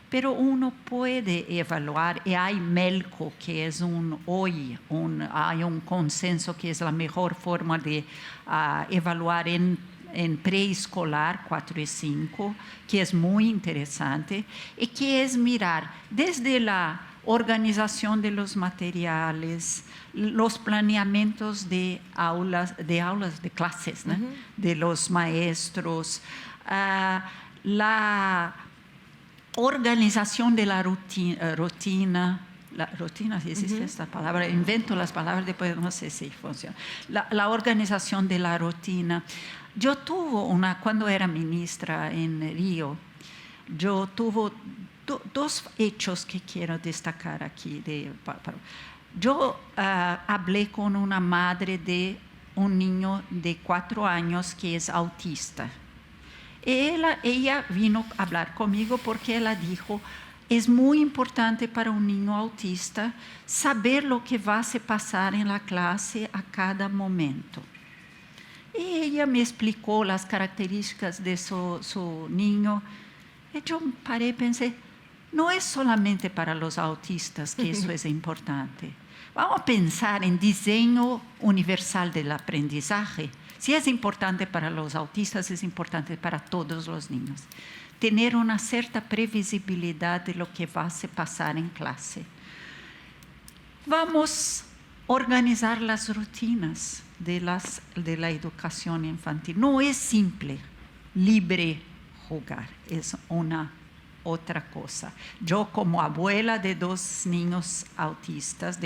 [SPEAKER 2] Pero uno puede evaluar, y hay MELCO, que es hay un consenso que es la mejor forma de evaluar en preescolar 4 y 5, que es muy interesante, y que es mirar desde la organización de los materiales, los planeamientos de aulas, de clases, ¿no? De los maestros, la organización de la rutina. La rutina, si existe esta palabra, invento las palabras, después no sé si funciona. La organización de la rutina. Yo tuve cuando era ministra en Río, yo tuve dos hechos que quiero destacar aquí. Yo hablé con una madre de un niño de 4 años que es autista. Ella vino a hablar conmigo porque ella dijo, es muy importante para un niño autista saber lo que va a pasar en la clase a cada momento. Y ella me explicó las características de su niño. Y yo paré y pensé, no es solamente para los autistas que eso es importante. Vamos a pensar en diseño universal del aprendizaje. Si es importante para los autistas, es importante para todos los niños. Tener una cierta previsibilidad de lo que va a pasar en clase. Vamos a organizar las rutinas de la educación infantil. No es simple, libre jugar, es una otra cosa. Yo como abuela de 2 niños autistas,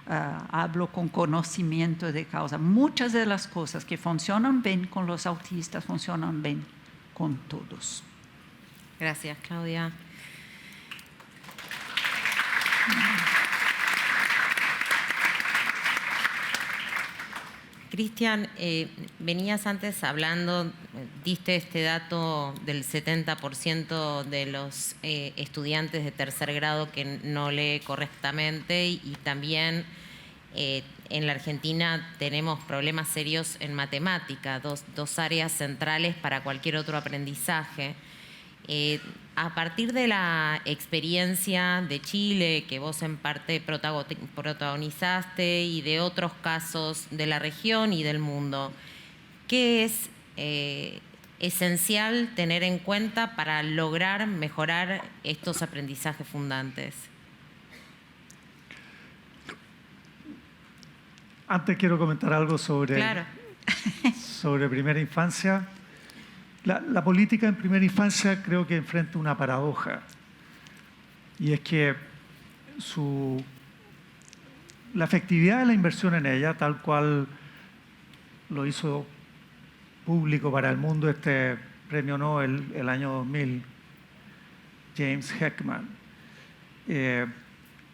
[SPEAKER 2] hablo con conocimiento de causa. Muchas de las cosas que funcionan bien con los autistas funcionan bien con todos.
[SPEAKER 1] Gracias, Claudia. Cristian, venías antes hablando, diste este dato del 70% de los estudiantes de tercer grado que no lee correctamente y también en la Argentina tenemos problemas serios en matemática, dos áreas centrales para cualquier otro aprendizaje. A partir de la experiencia de Chile, que vos en parte protagonizaste, y de otros casos de la región y del mundo, ¿qué es esencial tener en cuenta para lograr mejorar estos aprendizajes fundantes?
[SPEAKER 3] Antes quiero comentar algo sobre,
[SPEAKER 1] claro.
[SPEAKER 3] sobre primera infancia. La política en primera infancia creo que enfrenta una paradoja, y es que la efectividad de la inversión en ella, tal cual lo hizo público para el mundo este premio Nobel el año 2000, James Heckman, es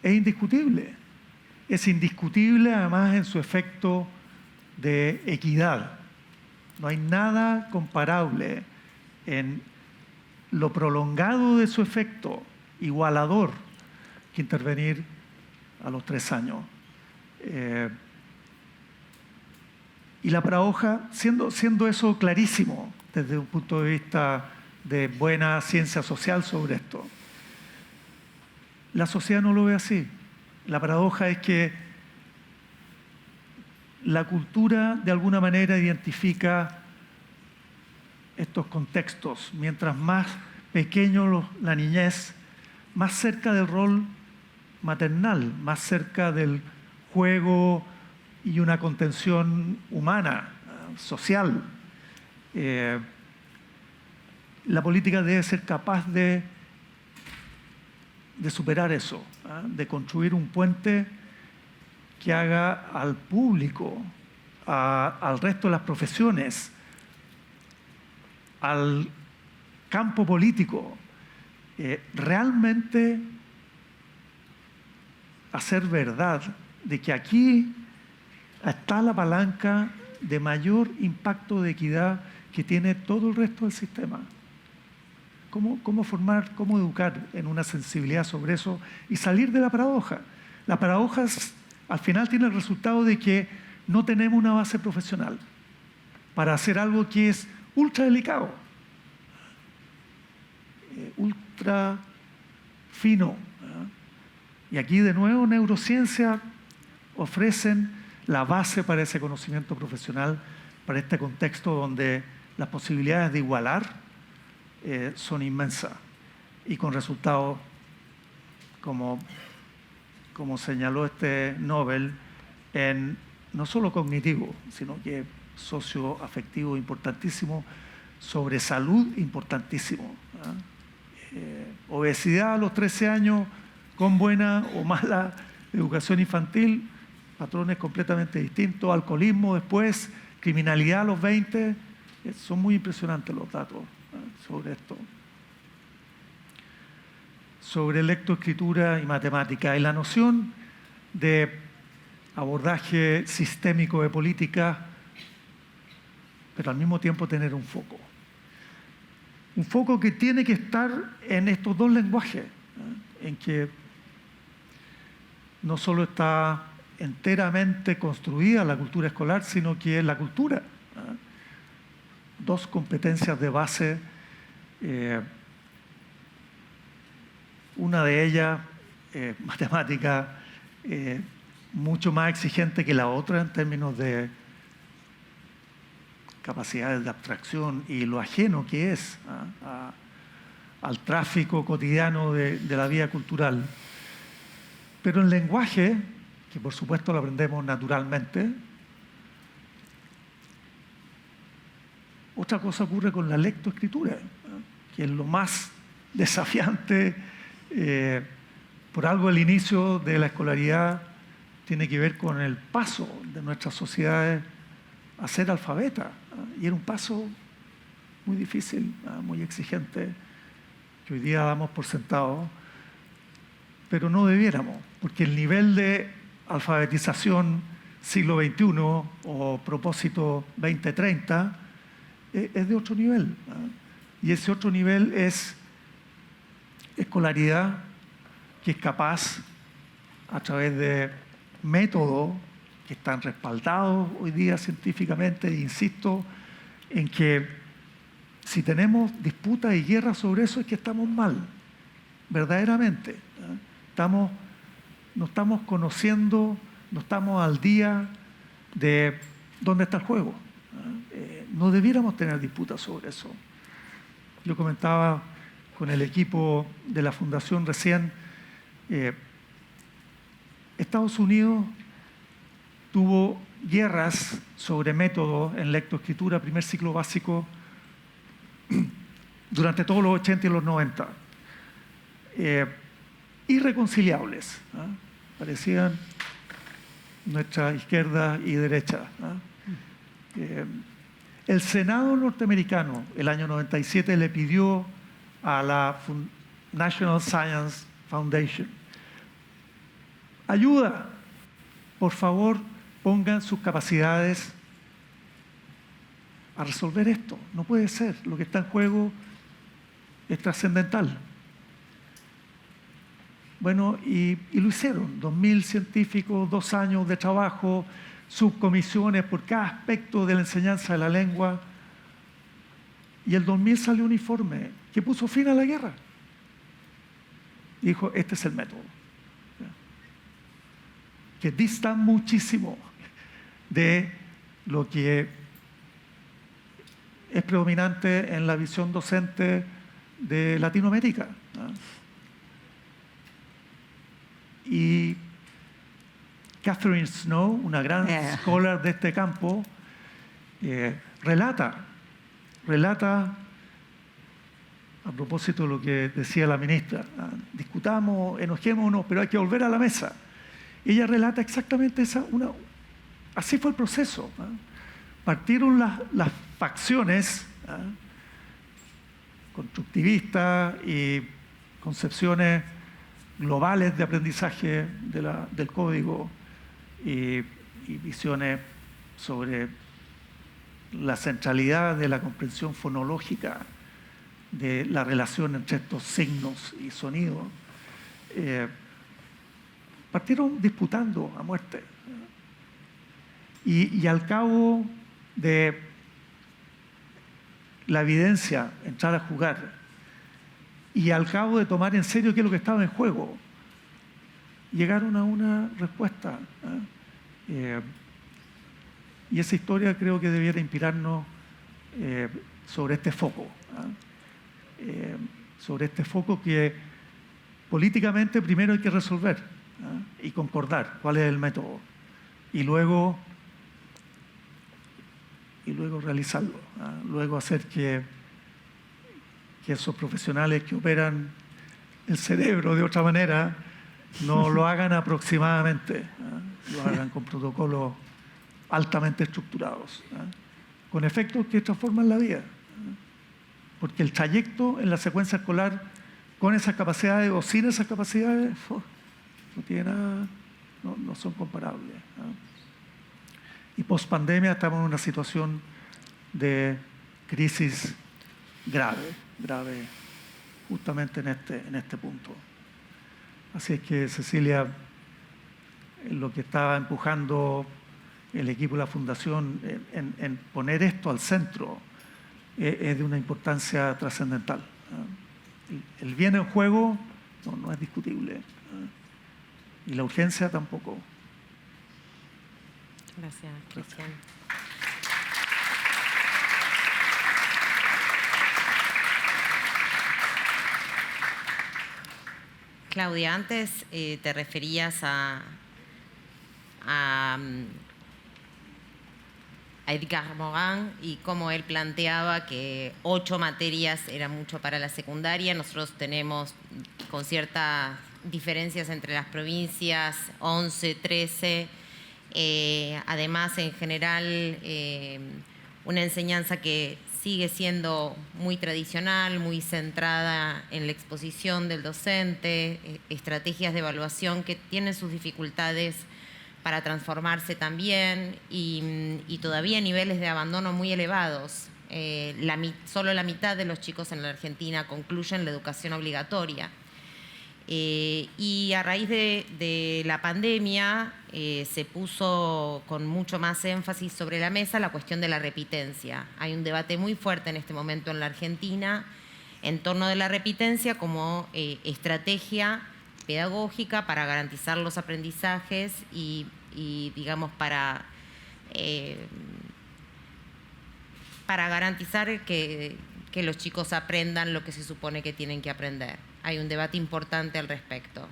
[SPEAKER 3] indiscutible. Es indiscutible además en su efecto de equidad. No hay nada comparable en lo prolongado de su efecto igualador que intervenir a los 3 años. Y la paradoja, siendo eso clarísimo desde un punto de vista de buena ciencia social sobre esto, la sociedad no lo ve así. La paradoja es que la cultura de alguna manera identifica estos contextos. Mientras más pequeño la niñez, más cerca del rol maternal, más cerca del juego y una contención humana, social. La política debe ser capaz de superar eso, de construir un puente que haga al público, al resto de las profesiones, al campo político, realmente hacer verdad de que aquí está la palanca de mayor impacto de equidad que tiene todo el resto del sistema. ¿Cómo formar, cómo educar en una sensibilidad sobre eso y salir de la paradoja? La paradoja al final tiene el resultado de que no tenemos una base profesional para hacer algo que es ultra delicado, ultra fino. Y aquí de nuevo neurociencia ofrecen la base para ese conocimiento profesional, para este contexto donde las posibilidades de igualar son inmensas y con resultados como señaló este Nobel, en no solo cognitivo, sino que socioafectivo importantísimo, sobre salud importantísimo. Obesidad a los 13 años con buena o mala educación infantil, patrones completamente distintos, alcoholismo después, criminalidad a los 20, son muy impresionantes los datos sobre esto. Sobre lectoescritura y matemática y la noción de abordaje sistémico de política, pero al mismo tiempo tener un foco. Un foco que tiene que estar en estos dos lenguajes, en que no solo está enteramente construida la cultura escolar, sino que es la cultura. Dos competencias de base, una de ellas, matemática, mucho más exigente que la otra en términos de capacidades de abstracción y lo ajeno que es al tráfico cotidiano de la vida cultural. Pero el lenguaje, que por supuesto lo aprendemos naturalmente, otra cosa ocurre con la lectoescritura, que es lo más desafiante. Por algo el inicio de la escolaridad tiene que ver con el paso de nuestras sociedades a ser alfabeta, y era un paso muy difícil, muy exigente, que hoy día damos por sentado, pero no debiéramos, porque el nivel de alfabetización siglo XXI o propósito 2030 es de otro nivel, y ese otro nivel es escolaridad que es capaz, a través de métodos que están respaldados hoy día científicamente, e insisto en que si tenemos disputas y guerras sobre eso es que estamos mal, verdaderamente. No estamos conociendo, no estamos al día de dónde está el juego. No debiéramos tener disputas sobre eso. Yo comentaba con el equipo de la Fundación recién, Estados Unidos tuvo guerras sobre métodos en lectoescritura, primer ciclo básico, durante todos los 80 y los 90. Irreconciliables, parecían nuestra izquierda y derecha. El Senado norteamericano, el año 97, le pidió a la National Science Foundation: ayuda, por favor, pongan sus capacidades a resolver esto. No puede ser, lo que está en juego es trascendental. Bueno, y lo hicieron, 2.000 científicos, 2 años de trabajo, subcomisiones por cada aspecto de la enseñanza de la lengua, y el 2000 salió un informe que puso fin a la guerra. Dijo, este es el método, que dista muchísimo de lo que es predominante en la visión docente de Latinoamérica. Y Catherine Snow, una gran scholar de este campo, relata, a propósito de lo que decía la ministra, discutamos, enojémonos, pero hay que volver a la mesa. Ella relata exactamente así fue el proceso. Partieron las facciones constructivistas y concepciones globales de aprendizaje del código y visiones sobre la centralidad de la comprensión fonológica de la relación entre estos signos y sonidos. Partieron disputando a muerte. Y al cabo de la evidencia entrar a jugar y al cabo de tomar en serio qué es lo que estaba en juego, llegaron a una respuesta. Y esa historia creo que debiera inspirarnos sobre este foco. Sobre este foco que políticamente primero hay que resolver y concordar cuál es el método y luego realizarlo, luego hacer que esos profesionales que operan el cerebro de otra manera no lo hagan aproximadamente, lo hagan con protocolos altamente estructurados, con efectos que transforman la vida, porque el trayecto en la secuencia escolar con esas capacidades o sin esas capacidades no tiene nada, no son comparables. Y post-pandemia estamos en una situación de crisis grave justamente en este punto. Así es que, Cecilia, lo que estaba empujando el equipo de la Fundación en poner esto al centro es de una importancia trascendental. El bien en juego no es discutible, y la urgencia tampoco.
[SPEAKER 1] Gracias, Cristian. Claudia, antes te referías a Edgar Morin y cómo él planteaba que 8 materias era mucho para la secundaria. Nosotros tenemos, con ciertas diferencias entre las provincias, 11, 13. Además, en general, una enseñanza que sigue siendo muy tradicional, muy centrada en la exposición del docente, estrategias de evaluación que tienen sus dificultades para transformarse también y todavía niveles de abandono muy elevados. Solo la mitad de los chicos en la Argentina concluyen la educación obligatoria. Y a raíz de la pandemia se puso con mucho más énfasis sobre la mesa la cuestión de la repitencia. Hay un debate muy fuerte en este momento en la Argentina en torno de la repitencia como estrategia pedagógica para garantizar los aprendizajes y digamos, para garantizar que los chicos aprendan lo que se supone que tienen que aprender. Hay un debate importante al respecto.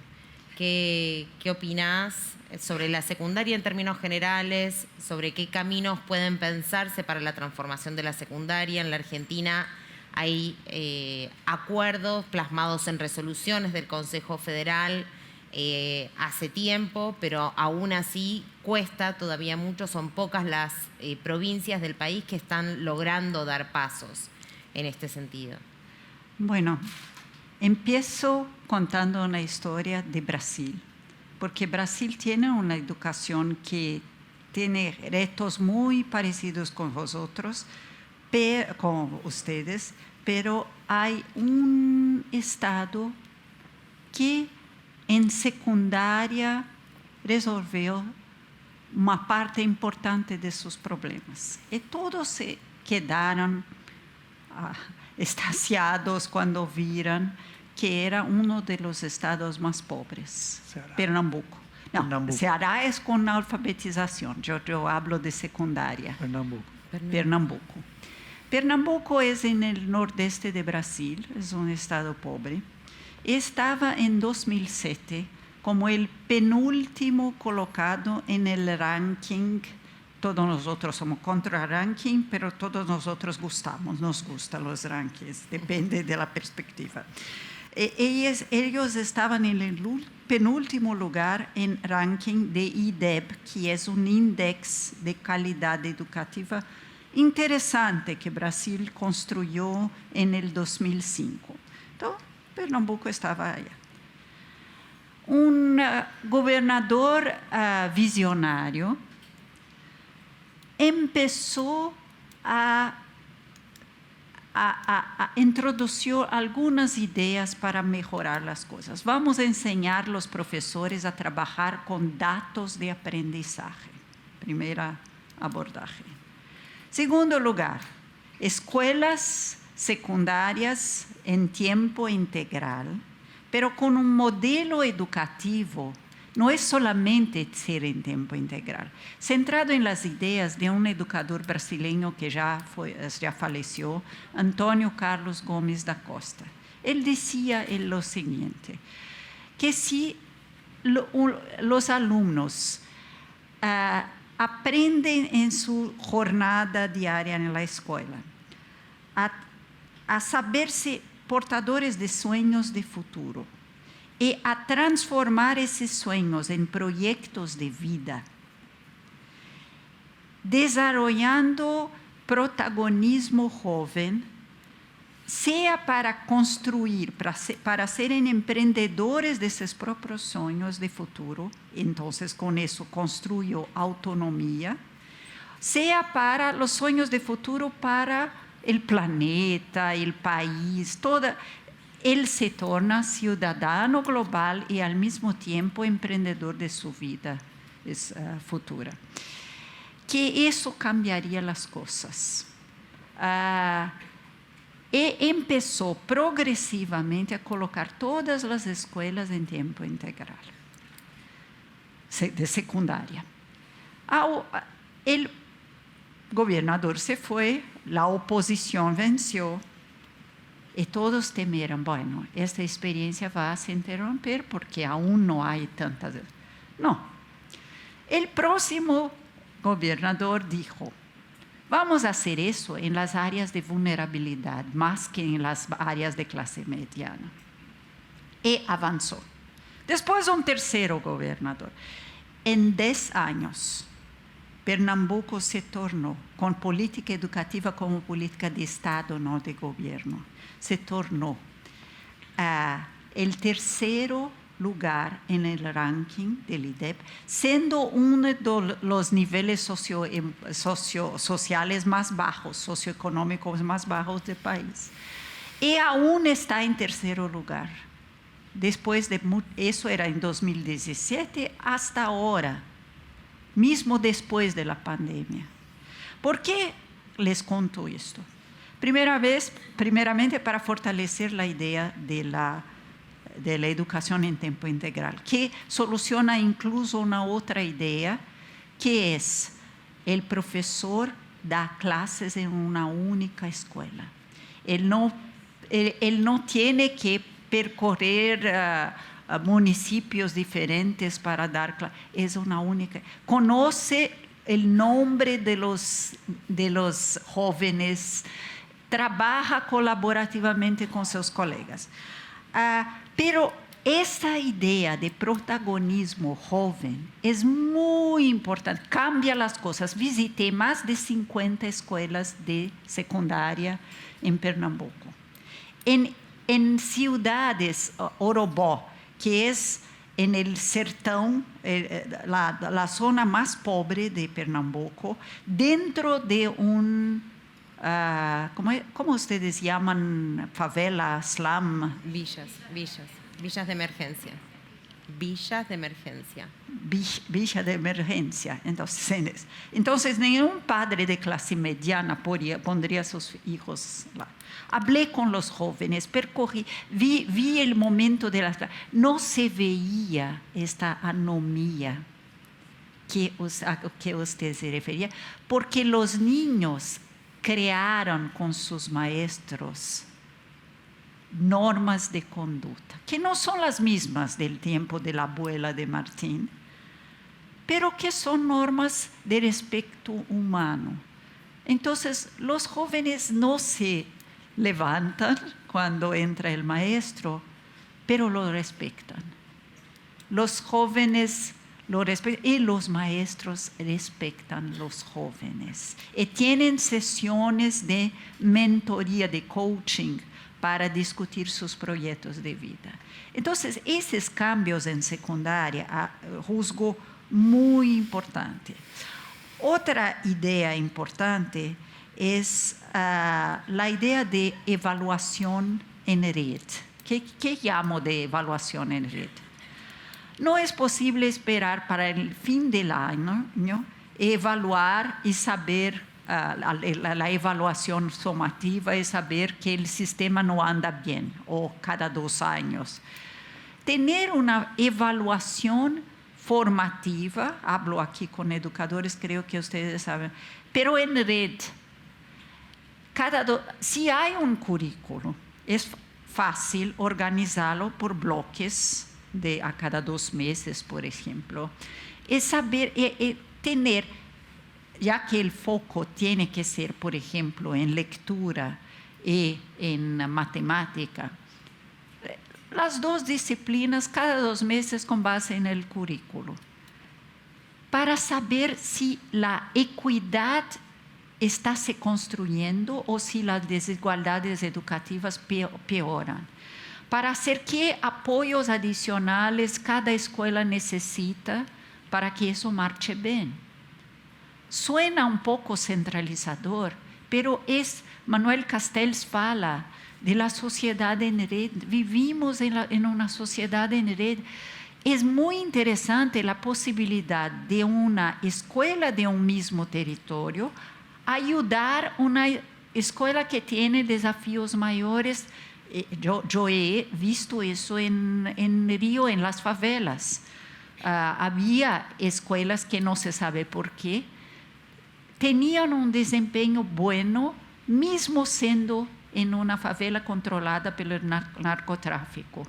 [SPEAKER 1] ¿Qué opinás sobre la secundaria en términos generales? ¿Sobre qué caminos pueden pensarse para la transformación de la secundaria? En la Argentina hay acuerdos plasmados en resoluciones del Consejo Federal hace tiempo, pero aún así cuesta todavía mucho. Son pocas las provincias del país que están logrando dar pasos en este sentido.
[SPEAKER 2] Bueno, empiezo contando una historia de Brasil, porque Brasil tiene una educación que tiene retos muy parecidos con vosotros, con ustedes, pero hay un estado que en secundaria resolvió una parte importante de sus problemas. Y todos se quedaron extasiados cuando vieron que era uno de los estados más pobres,
[SPEAKER 3] Ceará.
[SPEAKER 2] Pernambuco. No,
[SPEAKER 3] Pernambuco.
[SPEAKER 2] Ceará es con alfabetización, yo hablo de secundaria. Pernambuco. Pernambuco es en el nordeste de Brasil, es un estado pobre. Estaba en 2007 como el penúltimo colocado en el ranking. Todos nosotros somos contra el ranking, pero todos nosotros nos gustan los rankings, depende de la perspectiva. Ellos estaban en el penúltimo lugar en ranking de IDEB, que es un índice de calidad educativa interesante que Brasil construyó en el 2005. Entonces, Pernambuco estaba allá. Un gobernador visionario empezó a introducir algunas ideas para mejorar las cosas. Vamos a enseñar a los profesores a trabajar con datos de aprendizaje. Primera abordaje. Segundo lugar, escuelas secundarias en tiempo integral, pero con un modelo educativo. No es solamente ser en tiempo integral, centrado en las ideas de un educador brasileño que ya falleció, Antônio Carlos Gomes da Costa. Él decía lo siguiente: que si los alumnos aprenden en su jornada diaria en la escuela a saberse portadores de sueños de futuro y a transformar esos sueños en proyectos de vida, desarrollando protagonismo joven, sea para construir, para serem empreendedores de seus próprios sonhos de futuro, então com isso construyó autonomia, sea para os sonhos de futuro para o planeta, o país, ele se torna cidadão global e ao mesmo tempo empreendedor de sua vida futura. Que isso cambiaria as coisas. E começou progressivamente a colocar todas as escolas em tempo integral, de secundária. O governador se foi, a oposição venceu, e todos temeram, bueno, esta experiência vai se interromper, porque aún não há tantas... Não. O próximo governador dijo: vamos a hacer eso en las áreas de vulnerabilidad, más que en las áreas de clase mediana. Y avanzó. Después un tercero gobernador. En 10 años, Pernambuco se tornó, con política educativa como política de Estado, no de gobierno, se tornó el tercero lugar en el ranking del IDEP, siendo uno de los niveles sociales más bajos, socioeconómicos más bajos del país. Y aún está en tercer lugar. Después de eso era en 2017 hasta ahora, mismo después de la pandemia. ¿Por qué les cuento esto? Primeramente para fortalecer la idea de la educación en tiempo integral, que soluciona incluso una otra idea, que es el profesor da clases en una única escuela. Él no tiene que percorrer municipios diferentes para dar clases, es una única. Conoce el nombre de los jóvenes, trabaja colaborativamente con sus colegas. Pero esta idea de protagonismo joven es muy importante, cambia las cosas. Visité más de 50 escuelas de secundaria en Pernambuco. En ciudades, Orobó, que es en el sertão, la zona más pobre de Pernambuco, dentro de ¿cómo ustedes llaman? Favela, slum.
[SPEAKER 1] Villas de emergencia. Villas de emergencia.
[SPEAKER 2] Villa de emergencia. Entonces, ningún padre de clase mediana pondría a sus hijos lá. Hablé con los jóvenes, percorrí, vi el momento de las... No se veía esta anomía a que usted se refería, porque los niños crearon con sus maestros normas de conducta, que no son las mismas del tiempo de la abuela de Martín, pero que son normas de respeto humano. Entonces, los jóvenes no se levantan cuando entra el maestro, pero lo respetan. Los jóvenes lo respetan y los maestros respetan los jóvenes. Y tienen sesiones de mentoría, de coaching, para discutir sus proyectos de vida. Entonces, esos cambios en secundaria juzgo muy importante. Otra idea importante es la idea de evaluación en red. ¿Qué llamo de evaluación en red? No es posible esperar para el fin del año evaluar y saber la evaluación sumativa y saber que el sistema no anda bien, o cada 2 años. Tener una evaluación formativa, hablo aquí con educadores, creo que ustedes saben, pero en red. Si hay un currículo, es fácil organizarlo por bloques a cada 2 meses, por ejemplo, es saber, tener, ya que el foco tiene que ser, por ejemplo, en lectura y en matemática, las 2 disciplinas cada 2 meses con base en el currículo, para saber si la equidad está se construyendo o si las desigualdades educativas peoran. Para hacer qué apoyos adicionales cada escuela necesita para que eso marche bien. Suena un poco centralizador, pero Manuel Castells fala de la sociedad en red. Vivimos en una sociedad en red. Es muy interesante la posibilidad de una escuela de un mismo territorio ayudar a una escuela que tiene desafíos mayores. Yo he visto eso en Río, en las favelas. Había escuelas que no se sabe por qué tenían un desempeño bueno, mismo siendo en una favela controlada por el narcotráfico.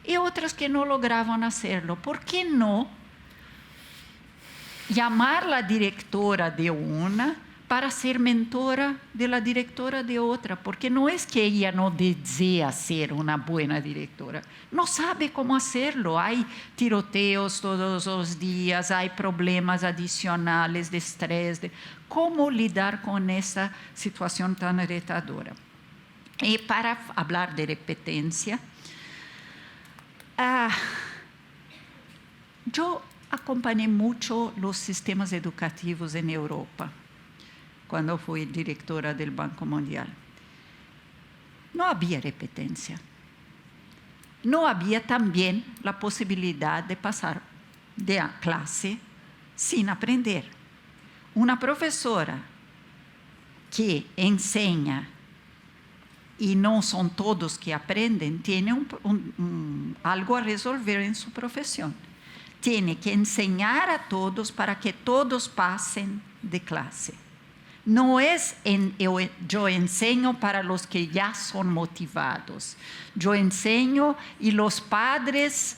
[SPEAKER 2] Y otras que no lograban hacerlo. ¿Por qué no llamar a la directora de una para ser mentora de la directora de otra? Porque no es que ella no desea ser una buena directora, no sabe cómo hacerlo. Hay tiroteos todos los días, hay problemas adicionales de estrés. ¿Cómo lidiar con esa situación tan retadora? Y para hablar de repetencia, yo acompañé mucho los sistemas educativos en Europa cuando fui directora del Banco Mundial. No había repetencia. No había también la posibilidad de pasar de clase sin aprender. Una profesora que enseña y no son todos que aprenden, tiene algo a resolver en su profesión. Tiene que enseñar a todos para que todos pasen de clase. No es yo enseño para los que ya son motivados. Yo enseño y los padres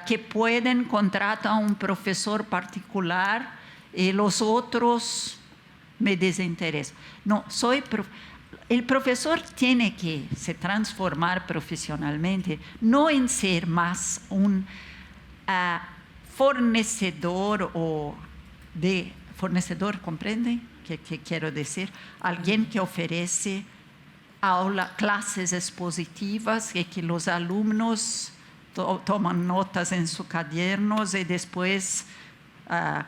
[SPEAKER 2] que pueden contratar a un profesor particular y los otros me desinteresan. No, el profesor tiene que se transformar profesionalmente, no en ser más un fornecedor fornecedor, ¿comprenden? ¿Qué quiero decir? Alguien que ofrece clases expositivas y que los alumnos toman notas en sus cuadernos y después,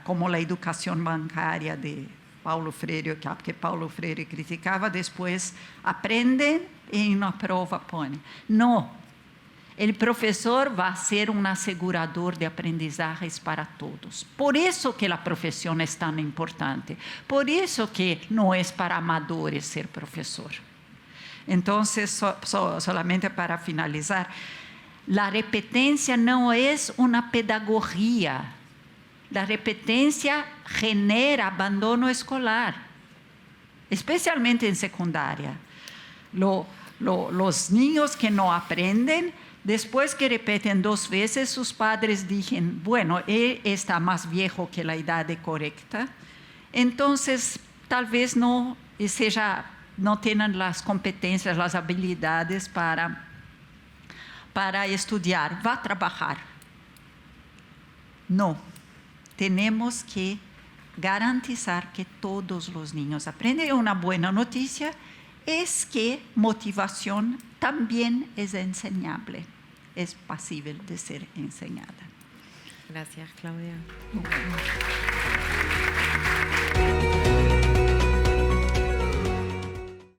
[SPEAKER 2] como la educación bancaria de Paulo Freire, que Paulo Freire criticaba, después aprenden y en una prueba ponen. No, el profesor va a ser un asegurador de aprendizajes para todos. Por eso que la profesión es tan importante. Por eso que no es para amadores ser profesor. Entonces, solamente para finalizar, la repetencia no es una pedagogía. La repetencia genera abandono escolar, especialmente en secundaria. Los niños que no aprenden, después que repiten 2 veces, sus padres dicen, bueno, él está más viejo que la edad correcta, entonces tal vez no tengan las competencias, las habilidades para estudiar, va a trabajar. No. Tenemos que garantizar que todos los niños aprenden. Una buena noticia es que motivación también es enseñable, es posible de ser enseñada.
[SPEAKER 1] Gracias, Claudia.